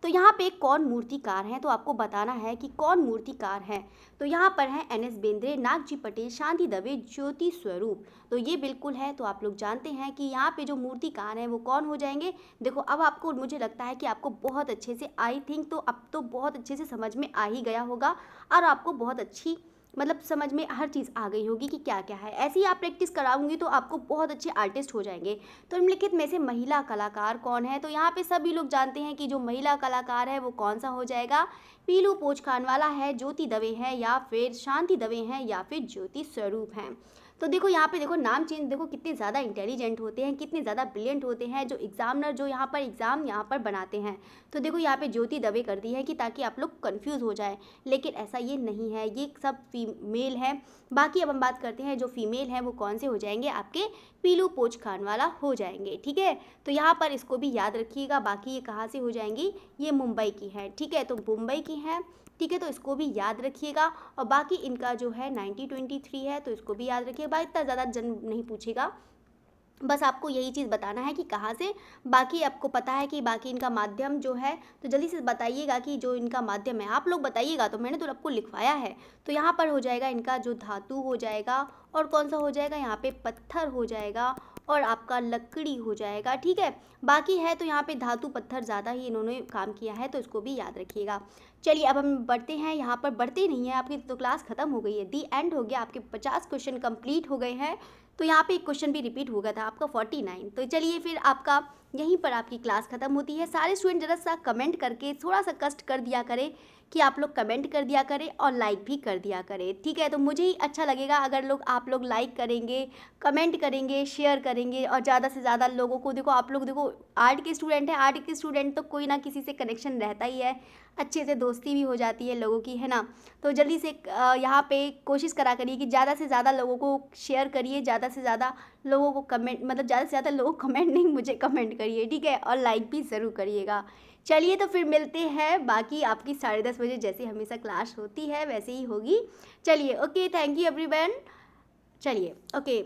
तो यहाँ पे कौन मूर्तिकार हैं, तो आपको बताना है कि कौन मूर्तिकार हैं। तो यहाँ पर है NS बेंद्रे, नागजी पटेल, शांति दवे, ज्योति स्वरूप। तो ये बिल्कुल है, तो आप लोग जानते हैं कि यहाँ पे जो मूर्तिकार हैं वो कौन हो जाएंगे। देखो अब आपको, मुझे लगता है कि आपको बहुत अच्छे से, आई थिंक तो अब तो बहुत अच्छे से समझ में आ ही गया होगा और आपको बहुत अच्छी मतलब समझ में हर चीज़ आ गई होगी कि क्या क्या है। ऐसे ही आप प्रैक्टिस कराऊंगी तो आपको बहुत अच्छे आर्टिस्ट हो जाएंगे। तो निम्नलिखित में से महिला कलाकार कौन है, तो यहाँ पे सभी लोग जानते हैं कि जो महिला कलाकार है वो कौन सा हो जाएगा, पीलू पोच खानवाला है, ज्योति दवे है, या फिर शांति दवे हैं, या फिर ज्योति स्वरूप हैं। तो देखो यहाँ पे देखो नाम चेंज, देखो कितने ज़्यादा इंटेलिजेंट होते हैं, कितने ज़्यादा ब्रिलियंट होते हैं जो एग्जामिनर, जो यहाँ पर एग्ज़ाम यहाँ पर बनाते हैं। तो देखो यहाँ पे ज्योति दवे कर दी है कि ताकि आप लोग कंफ्यूज हो जाए, लेकिन ऐसा ये नहीं है, ये सब फीमेल है। बाकी अब हम बात करते हैं जो फीमेल हैं वो कौन से हो जाएंगे, आपके पीलू पोच खानवाला हो जाएंगे। ठीक है, तो यहाँ पर इसको भी याद रखिएगा। बाकी ये कहाँ से हो जाएंगी, ये मुंबई की है। ठीक है, तो मुंबई की है। ठीक है, तो इसको भी याद रखिएगा। और बाकी इनका जो है 1923 है, तो इसको भी याद रखिएगा। इतना ज़्यादा जन्म नहीं पूछेगा, बस आपको यही चीज़ बताना है कि कहाँ से। बाकी आपको पता है कि बाकी इनका माध्यम जो है, तो जल्दी से बताइएगा कि जो इनका माध्यम है, आप लोग बताइएगा, तो मैंने तो आपको लिखवाया है। तो यहाँ पर हो जाएगा इनका जो धातु हो जाएगा, और कौन सा हो जाएगा, यहाँ पे पत्थर हो जाएगा, और आपका लकड़ी हो जाएगा। ठीक है, बाकी है तो यहाँ पे धातु पत्थर ज़्यादा ही इन्होंने काम किया है, तो इसको भी याद रखिएगा। चलिए अब हम बढ़ते हैं, यहाँ पर बढ़ते नहीं है, आपकी तो क्लास खत्म हो गई है, दी एंड हो गया, आपके 50 क्वेश्चन कंप्लीट हो गए हैं। तो यहाँ पे एक क्वेश्चन भी रिपीट हो गया था आपका 49। तो चलिए फिर आपका यहीं पर आपकी क्लास खत्म होती है। सारे स्टूडेंट जरा सा कमेंट करके थोड़ा सा कष्ट कर दिया करें कि आप लोग कमेंट कर दिया करें और लाइक भी कर दिया करें। ठीक है, तो मुझे ही अच्छा लगेगा अगर आप लोग लाइक करेंगे, कमेंट करेंगे, शेयर करेंगे, और ज़्यादा से ज़्यादा लोगों को, देखो आप लोग देखो आर्ट के स्टूडेंट हैं, आर्ट के स्टूडेंट तो कोई ना किसी से कनेक्शन रहता ही है, अच्छे से दोस्त दोस्ती भी हो जाती है लोगों की, है ना। तो जल्दी से यहाँ पे कोशिश करा करिए कि ज़्यादा से ज़्यादा लोगों को शेयर करिए, ज़्यादा से ज़्यादा लोगों को कमेंट, मतलब ज़्यादा से ज़्यादा लोगों को कमेंट नहीं, मुझे कमेंट करिए, ठीक है, और लाइक भी ज़रूर करिएगा। चलिए तो फिर मिलते हैं, बाकी आपकी 10:30 बजे जैसे हमेशा क्लास होती है वैसे ही होगी। चलिए, ओके, थैंक यू एवरीवन। चलिए, ओके।